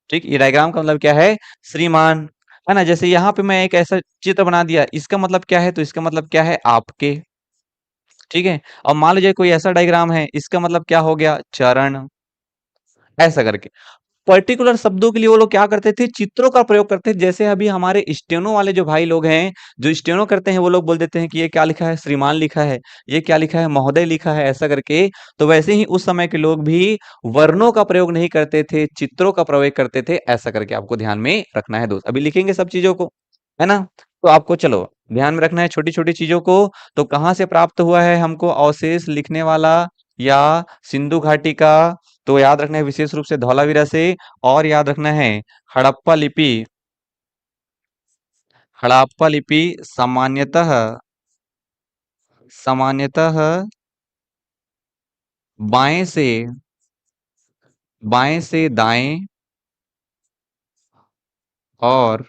ठीक, ये डायग्राम का मतलब क्या है? श्रीमान, है ना। जैसे यहाँ पे मैं एक ऐसा चित्र बना दिया, इसका मतलब क्या है? तो इसका मतलब क्या है? आपके, ठीक है। और मान लीजिए कोई ऐसा डायग्राम है, इसका मतलब क्या हो गया? चरण, ऐसा करके। पर्टिकुलर शब्दों के लिए वो लोग क्या करते थे? चित्रों का प्रयोग करते थे। जैसे अभी हमारे स्टेनो वाले जो भाई लोग हैं, जो स्टेनो करते हैं, वो लोग बोल देते हैं कि ये क्या लिखा है? श्रीमान लिखा है, ये क्या लिखा है? महोदय लिखा है, ऐसा करके। तो वैसे ही उस समय के लोग भी वर्णों का प्रयोग नहीं करते थे, चित्रों का प्रयोग करते थे, ऐसा करके आपको ध्यान में रखना है दोस्त। अभी लिखेंगे सब चीजों को, है ना। तो आपको चलो ध्यान में रखना है छोटी छोटी चीजों को। तो कहाँ से प्राप्त हुआ है हमको अवशेष लिखने वाला, या सिंधु घाटी का? तो याद रखना है विशेष रूप से धौलावीरा से। और याद रखना है हड़प्पा लिपि, हड़प्पा लिपि सामान्यतः, सामान्यतः बाएं से, बाएं से दाएं और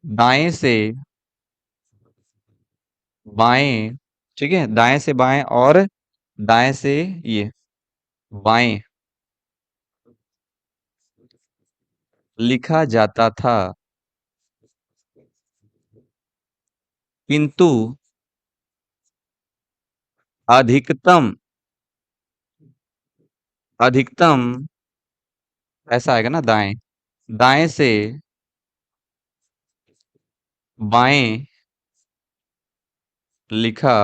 दाएं से बाएं, ठीक है, दाएं से बाएं और दाएं से ये बाएं लिखा जाता था, किंतु अधिकतम अधिकतम ऐसा आएगा ना, दाएं दाएं से बाएं लिखा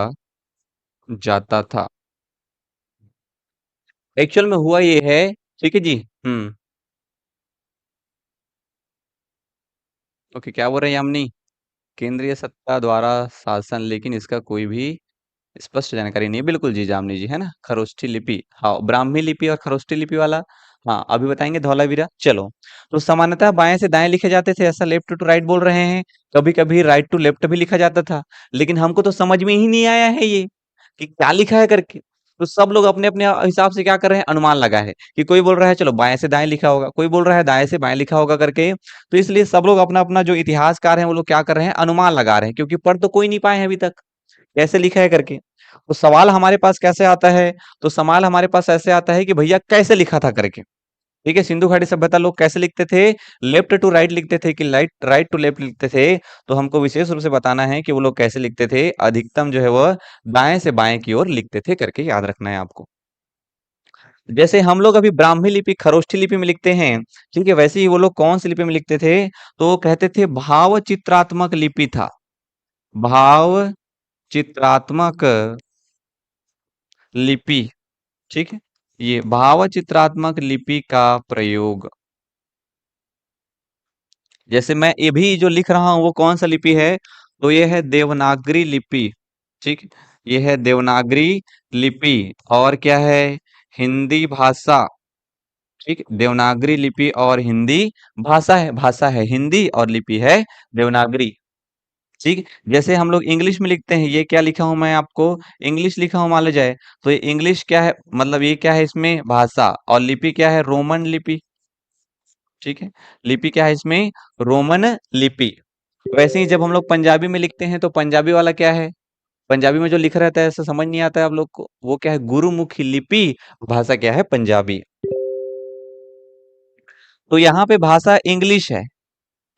जाता था। एक्चुअल में हुआ ये है, ठीक है जी। ओके, क्या बोल रहे हैं यामिनी? केंद्रीय सत्ता द्वारा शासन, लेकिन इसका कोई भी स्पष्ट जानकारी नहीं है। बिल्कुल जी जामिनी जी, है ना, खरोष्ठी लिपि, हाँ, ब्राह्मी लिपि और खरोष्ठी लिपि वाला। हाँ, अभी बताएंगे धौलावीरा। चलो, तो सामान्यतः बाएं से दाएं लिखे जाते थे, ऐसा लेफ्ट टू राइट बोल रहे हैं। कभी कभी राइट टू लेफ्ट भी लिखा जाता था, लेकिन हमको तो समझ में ही नहीं आया है ये कि क्या लिखा है करके। तो सब लोग अपने अपने हिसाब से क्या कर रहे हैं, अनुमान लगा है कि कोई बोल रहा है चलो बाएं से दाएं लिखा होगा, कोई बोल रहा है दाएं से बाएं लिखा होगा करके। तो इसलिए सब लोग अपना अपना जो इतिहासकार हैं वो लोग क्या कर रहे हैं, अनुमान लगा रहे हैं, क्योंकि पढ़ तो कोई नहीं पाए हैं अभी तक कैसे लिखा है करके। तो सवाल हमारे पास कैसे आता है, तो सवाल हमारे पास ऐसे आता है कि भैया कैसे लिखा था करके। ठीक है, सिंधु घाटी सभ्यता लोग कैसे लिखते थे, लेफ्ट टू राइट लिखते थे कि राइट राइट टू लेफ्ट लिखते थे। तो हमको विशेष रूप से बताना है कि वो लोग कैसे लिखते थे, अधिकतम जो है वह दाएं से बाएं की ओर लिखते थे करके याद रखना है आपको। जैसे हम लोग अभी ब्राह्मी लिपि खरोष्ठी लिपि में लिखते हैं, ठीक है, वैसे ही वो लोग कौन सी लिपि में लिखते थे, तो वो कहते थे भाव चित्रात्मक लिपि था। भाव चित्रात्मक लिपि, ठीक है, ये भाव चित्रात्मक लिपि का प्रयोग। जैसे मैं ये भी जो लिख रहा हूं वो कौन सा लिपि है, तो ये है देवनागरी लिपि, ठीक, ये है देवनागरी लिपि। और क्या है, हिंदी भाषा, ठीक, देवनागरी लिपि और हिंदी भाषा है, भाषा है हिंदी और लिपि है देवनागरी। ठीक, जैसे हम लोग इंग्लिश में लिखते हैं, ये क्या लिखा हूं मैं आपको, इंग्लिश लिखा हूं मान लो जाए, तो ये इंग्लिश क्या है, मतलब ये क्या है इसमें भाषा, और लिपि क्या है, रोमन लिपि। ठीक है, लिपि क्या है इसमें, रोमन लिपि। वैसे ही जब हम लोग पंजाबी में लिखते हैं तो पंजाबी वाला क्या है, पंजाबी में जो लिखा रहता है ऐसा समझ नहीं आता है आप लोग को, वो क्या है, गुरुमुखी लिपि, भाषा क्या है, पंजाबी। तो यहाँ पे भाषा इंग्लिश है,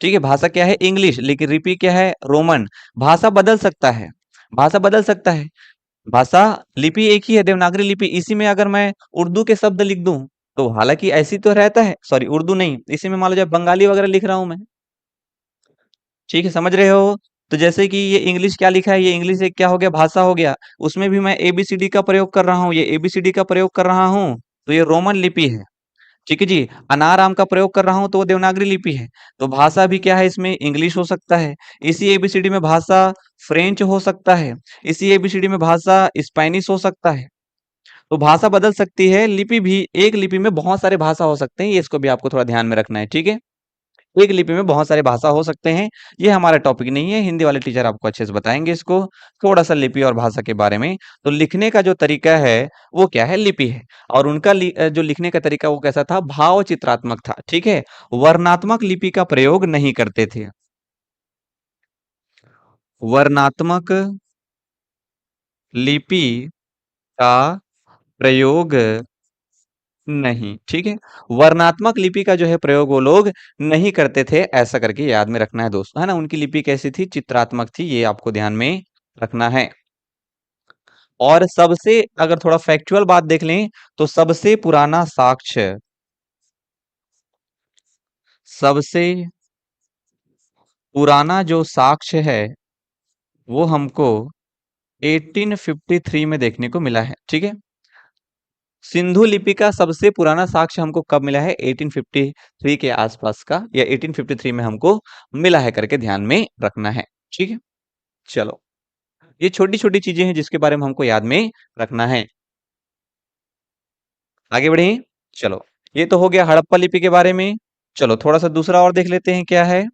ठीक है, भाषा क्या है, इंग्लिश, लेकिन लिपि क्या है, रोमन। भाषा बदल सकता है, भाषा बदल सकता है, भाषा, लिपि एक ही है देवनागरी लिपि। इसी में अगर मैं उर्दू के शब्द लिख दूं, तो हालांकि ऐसी तो रहता है, सॉरी उर्दू नहीं, इसी में मान लो जब बंगाली वगैरह लिख रहा हूं मैं, ठीक है, समझ रहे हो। तो जैसे कि ये इंग्लिश क्या लिखा है, ये इंग्लिश एक क्या हो गया, भाषा हो गया, उसमें भी मैं एबीसीडी का प्रयोग कर रहा हूँ, ये एबीसीडी का प्रयोग कर रहा हूँ, तो ये रोमन लिपि है। ठीक है जी, अनार आम का प्रयोग कर रहा हूं तो वो देवनागरी लिपि है। तो भाषा भी क्या है इसमें, इंग्लिश हो सकता है, इसी एबीसीडी में भाषा फ्रेंच हो सकता है, इसी एबीसीडी में भाषा स्पेनिश हो सकता है। तो भाषा बदल सकती है, लिपि भी, एक लिपि में बहुत सारे भाषा हो सकते हैं, ये इसको भी आपको थोड़ा ध्यान में रखना है, ठीक है। एक लिपि में बहुत सारे भाषा हो सकते हैं, ये हमारा टॉपिक नहीं है, हिंदी वाले टीचर आपको अच्छे से बताएंगे इसको, थोड़ा सा लिपि और भाषा के बारे में। तो लिखने का जो तरीका है वो क्या है, लिपि है। और उनका जो लिखने का तरीका वो कैसा था, भाव चित्रात्मक था, ठीक है, वर्णात्मक लिपि का प्रयोग नहीं करते थे, वर्णात्मक लिपि का प्रयोग नहीं, ठीक है, वर्णात्मक लिपि का जो है प्रयोग वो लोग नहीं करते थे, ऐसा करके याद में रखना है दोस्तों, है ना। उनकी लिपि कैसी थी, चित्रात्मक थी, ये आपको ध्यान में रखना है। और सबसे अगर थोड़ा फैक्चुअल बात देख लें, तो सबसे पुराना साक्ष्य, सबसे पुराना जो साक्ष्य है वो हमको 1853 में देखने को मिला है, ठीक है। सिंधु लिपि का सबसे पुराना साक्ष्य हमको कब मिला है, 1853 के आसपास का, या 1853 में हमको मिला है करके ध्यान में रखना है, ठीक है। चलो, ये छोटी छोटी चीजें हैं जिसके बारे में हमको याद में रखना है। आगे बढ़े, चलो, ये तो हो गया हड़प्पा लिपि के बारे में। चलो थोड़ा सा दूसरा और देख लेते हैं, क्या है,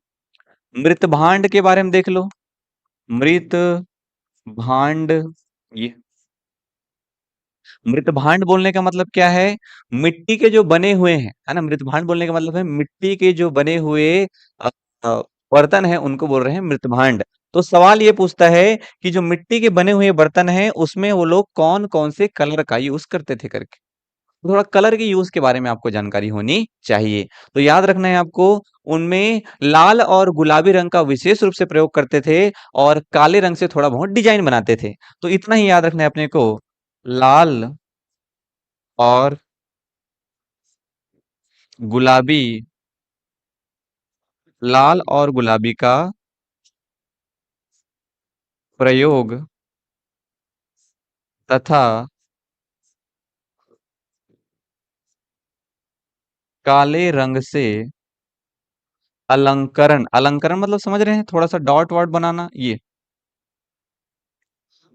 मृत भांड के बारे में देख लो। मृत भांड, ये मृत भांड बोलने का मतलब क्या है, मिट्टी के जो बने हुए हैं, है ना, मृत भांड बोलने का मतलब है मिट्टी के जो बने हुए अ, अ, बर्तन है उनको बोल रहे हैं मृत भांड। तो सवाल ये पूछता है कि जो मिट्टी के बने हुए बर्तन हैं उसमें वो लोग कौन-कौन से कलर का यूज़ करते थे करके। थोड़ा कलर के यूज़ के बारे में आपको जानकारी होनी चाहिए। तो याद रखना है आपको, उनमें लाल और गुलाबी रंग का विशेष रूप से प्रयोग करते थे और काले रंग से थोड़ा बहुत डिज़ाइन बनाते थे। तो इतना ही याद रखना है अपने को, लाल और गुलाबी, लाल और गुलाबी का प्रयोग तथा काले रंग से अलंकरण, अलंकरण मतलब समझ रहे हैं? थोड़ा-सा डॉट वॉट बनाना ये।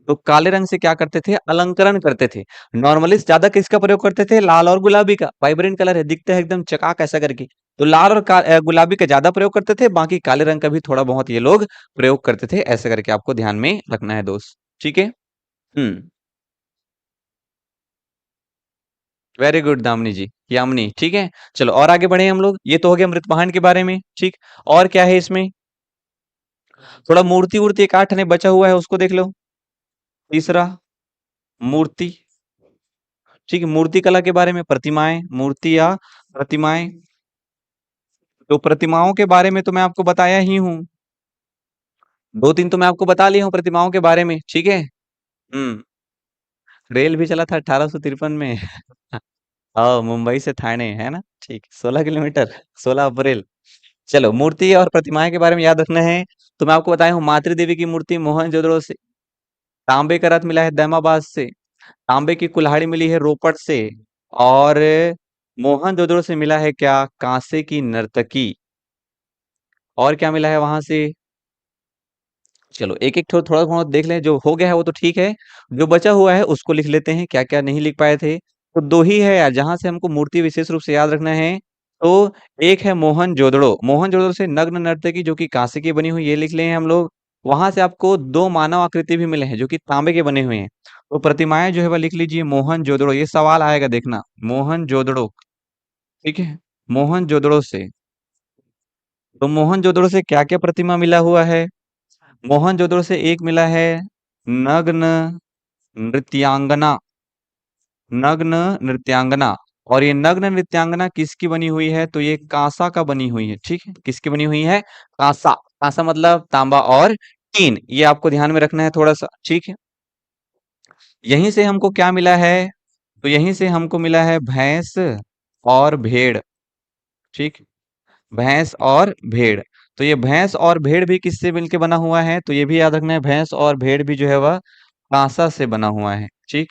तो काले रंग से क्या करते थे? अलंकरण करते थे। नॉर्मली ज़्यादा किसका प्रयोग करते थे? लाल और गुलाबी का। वाइब्रेंट कलर है, दिखता है एकदम चकाक ऐसा करके। तो लाल और गुलाबी का ज़्यादा प्रयोग करते थे, बाकी काले रंग का भी थोड़ा बहुत ये लोग प्रयोग करते थे। ऐसे करके आपको ध्यान में रखना है दोस्त। ठीक है? हुँ। वेरी गुड दामिनी जी, यामिनी, ठीक है? चलो और आगे बढ़े हम लोग। ये तो हो गया मृतभांड के बारे में, ठीक? और क्या है इसमें? थोड़ा मूर्ति-वूर्ति एक आठ आने बचा हुआ है, उसको देख लो। तीसरा, मूर्ति, ठीक है? मूर्ति कला के बारे में प्रतिमाएँ, मूर्ति या प्रतिमाएँ। तो प्रतिमाओं के बारे में तो मैं आपको बताया ही हूँ। 2-3 तो मैं आपको बता लिया हूँ प्रतिमाओं के बारे में, ठीक है? हुँ, रेल भी चला था 1853 में। मुंबई से ठाणे, है ना? ठीक, 16 किलोमीटर, 16 अप्रैल। चलो, मूर्ति और प्रतिमाएँ के बारे में याद रखना है। तो मैं आपको बताया हूँ मातृ देवी की मूर्ति मोहनजोदड़ो से, तांबे का रथ मिला है दैमाबाद से, तांबे की कुल्हाड़ी मिली है रोपड़ से और मोहनजोदड़ो से मिला है क्या? कांसे की नर्तकी। और क्या मिला है वहां से? चलो एक-एक थोड़ा बहुत देख लें, जो हो गया है वो तो ठीक है। जो बचा हुआ है उसको लिख लेते हैं, क्या-क्या नहीं लिख पाए थे। तो 2 ही है यार, जहाँ से हमको मूर्ति विशेष रूप से याद रखना है। तो एक है मोहनजोदड़ो, मोहनजोदड़ो से नग्न नर्तकी जो कि कांसे की बनी हुई, ये लिख लिए हैं हम लोग। वहां से आपको 2 मानव आकृति भी मिले हैं जो कि तांबे के बने हुए हैं। तो प्रतिमाएं जो है वह लिख लीजिए मोहनजोदड़ो, ये सवाल आएगा देखना, मोहनजोदड़ो, ठीक है? मोहनजोदड़ो से। तो मोहनजोदड़ो से क्या-क्या प्रतिमा मिला हुआ है? मोहनजोदड़ो से एक मिला है नग्न नृत्यांगना, नग्न नृत्यांगना। और ये नग्न नृत्यांगना किसकी बनी हुई है? तो ये कांसा का बनी हुई है, ठीक है? किसकी बनी हुई है? कांसा। कांसा मतलब तांबा और टीन, ये आपको ध्यान में रखना है थोड़ा सा, ठीक है? यहीं से हमको क्या मिला है? तो यहीं से हमको मिला है भैंस और भेड़, ठीक? भैंस और भेड़। तो ये भैंस और भेड़ भी किससे मिलके बना हुआ है? तो ये भी याद रखना है, भैंस और भेड़ भी जो है वह कांसा से बना हुआ है, ठीक?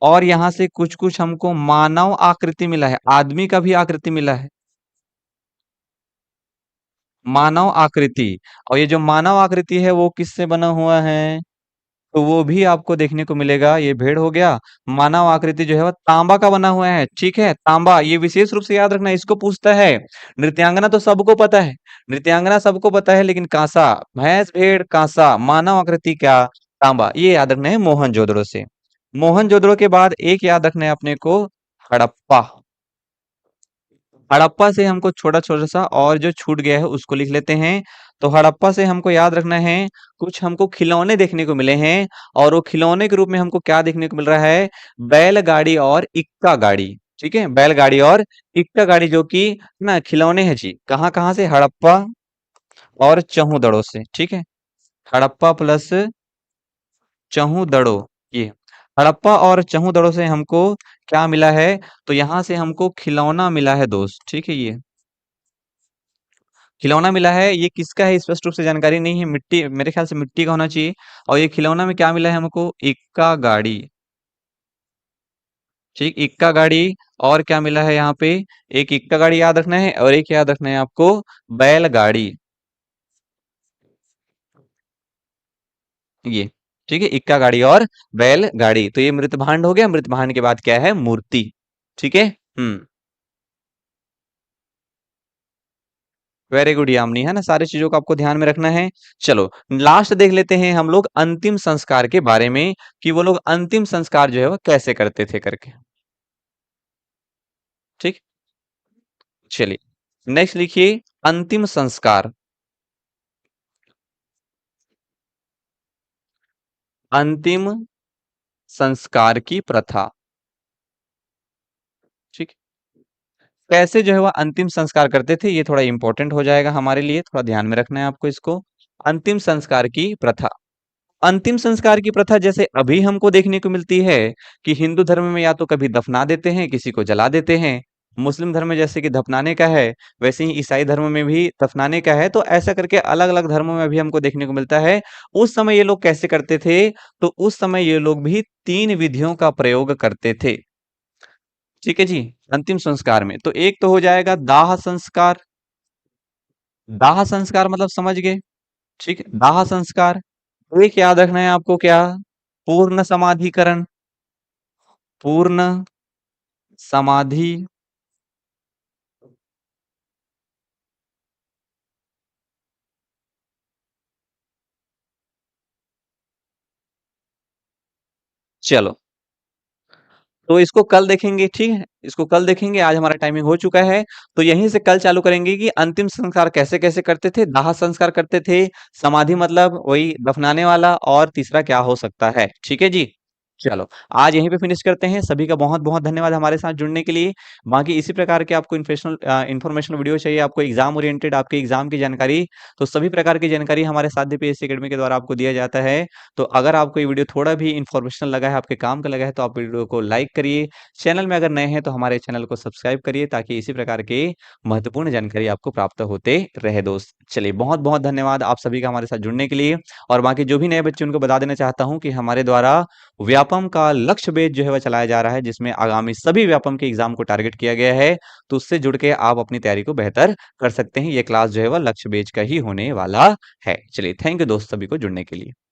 और यहाँ से कुछ-कुछ हमको मानव आकृति मिला है, आदमी का भी आकृति मिला है, मानव आकृति। और ये जो मानव आकृति है वो किससे बना हुआ है? तो वो भी आपको देखने को मिलेगा, ये भेड़ हो गया, मानव आकृति जो है वो तांबा का बना हुआ है, ठीक है? तांबा, ये विशेष रूप से याद रखना है, इसको पूछता है। नृत्यांगना तो सबको पता है, नृत्यांगना सबको पता है, लेकिन कांसा, भैंस, भेड़, कांसा, मानव आकृति क्या? तांबा, ये याद रखना है मोहनजोदड़ो से। मोहनजोदड़ो के बाद एक याद रखना है अपने को, हड़प्पा। हड़प्पा से हमको छोटा-छोटा सा और जो छूट गया है उसको लिख लेते हैं। तो हड़प्पा से हमको याद रखना है, कुछ हमको खिलौने देखने को मिले हैं और वो खिलौने के रूप में हमको क्या देखने को मिल रहा है? बैलगाड़ी और इक्का गाड़ी, ठीक है? बैलगाड़ी और इक्का गाड़ी जो कि ना खिलौने हैं जी। कहाँ-कहाँ से? हड़प्पा और चहूदड़ो से, ठीक है? हड़प्पा प्लस चहूदड़ो, ये। हड़प्पा और चहूदड़ो से हमको क्या मिला है? तो यहाँ से हमको खिलौना मिला है दोस्त, ठीक है ये? खिलौना मिला है, ये किसका है स्पष्ट रूप से जानकारी नहीं है, मिट्टी, मेरे ख्याल से मिट्टी का होना चाहिए। और ये खिलौना में क्या मिला है हमको? इक्का गाड़ी, ठीक, इक्का गाड़ी। और क्या मिला है यहाँ पे? एक इक्का गाड़ी याद रखना है और एक याद रखना है आपको बैलगाड़ी, ये, ठीक है? इक्का गाड़ी और बैलगाड़ी। तो ये मृतभांड हो गया। मृतभांड के बाद क्या है? मूर्ति, ठीक है? वेरी गुड यामिनी, है ना? सारी चीजों को आपको ध्यान में रखना है। चलो लास्ट देख लेते हैं हम लोग अंतिम संस्कार के बारे में, कि वो लोग अंतिम संस्कार जो है वो कैसे करते थे करके, ठीक? चलिए नेक्स्ट लिखिए, अंतिम संस्कार। अंतिम संस्कार की प्रथा। ठीक। कैसे जो है वह अंतिम संस्कार करते थे, ये थोड़ा इंपॉर्टेंट हो जाएगा हमारे लिए, थोड़ा ध्यान में रखना है आपको इसको। अंतिम संस्कार की प्रथा। अंतिम संस्कार की प्रथा जैसे अभी हमको देखने को मिलती है कि हिंदू धर्म में या तो कभी दफना देते हैं, किसी को जला देते हैं। मुस्लिम धर्म में जैसे कि दफनाने का है, वैसे ही ईसाई धर्म में भी दफनाने का है। तो ऐसा करके अलग-अलग धर्मों में भी हमको देखने को मिलता है। उस समय ये लोग कैसे करते थे? तो उस समय ये लोग भी 3 विधियों का प्रयोग करते थे। ठीक है जी? अंतिम संस्कार में। तो एक तो हो जाएगा दाह संस्कार। दाह संस्कार मतलब समझ गए? ठीक है? दाह संस्कार। एक याद रखना है आपको क्या? पूर्ण समाधिकरण। पूर्ण समाधि। चलो, तो इसको कल देखेंगे, ठीक है? इसको कल देखेंगे, आज हमारा टाइमिंग हो चुका है। तो यहीं से कल चालू करेंगे कि अंतिम संस्कार कैसे-कैसे करते थे, दाह संस्कार करते थे, समाधि मतलब वही दफनाने वाला, और तीसरा क्या हो सकता है। ठीक है जी? चलो, आज यहीं पे फिनिश करते हैं। सभी का बहुत-बहुत धन्यवाद हमारे साथ जुड़ने के लिए। बाकी इसी प्रकार के आपको इन्फॉर्मेशनल वीडियो चाहिए, आपको एग्ज़ाम ओरिएंटेड, आपके एग्ज़ाम की जानकारी, तो सभी प्रकार की जानकारी हमारे साध्य पीएससी अकेडमी के द्वारा आपको दिया जाता है। तो अगर आपको ये वीडियो थोड़ा भी इन्फॉर्मेशनल लगा है, आपके काम का लगा है, तो आप वीडियो को लाइक करिए। चैनल में अगर नए हैं, तो हमारे चैनल को सब्सक्राइब करिए, ताकि इसी प्रकार के महत्वपूर्ण जानकारी आपको प्राप्त होते रहे दोस्त। चलिए, बहुत-बहुत धन्यवाद आप सभी का हमारे साथ जुड़ने के लिए। और बाकी जो भी नए बच्चे, उनको बता देना चाहता हूँ कि हमारे द्वारा व्यापम का लक्ष्य बेच जो है वह चलाया जा रहा है, जिसमें आगामी सभी व्यापम के एग्जाम को टारगेट किया गया है। तो उससे जुड़ के आप अपनी तैयारी को बेहतर कर सकते हैं। ये क्लास जो है वह लक्ष्य बेच का ही होने वाला है। चलिए, थैंक यू दोस्त सभी को जुड़ने के लिए।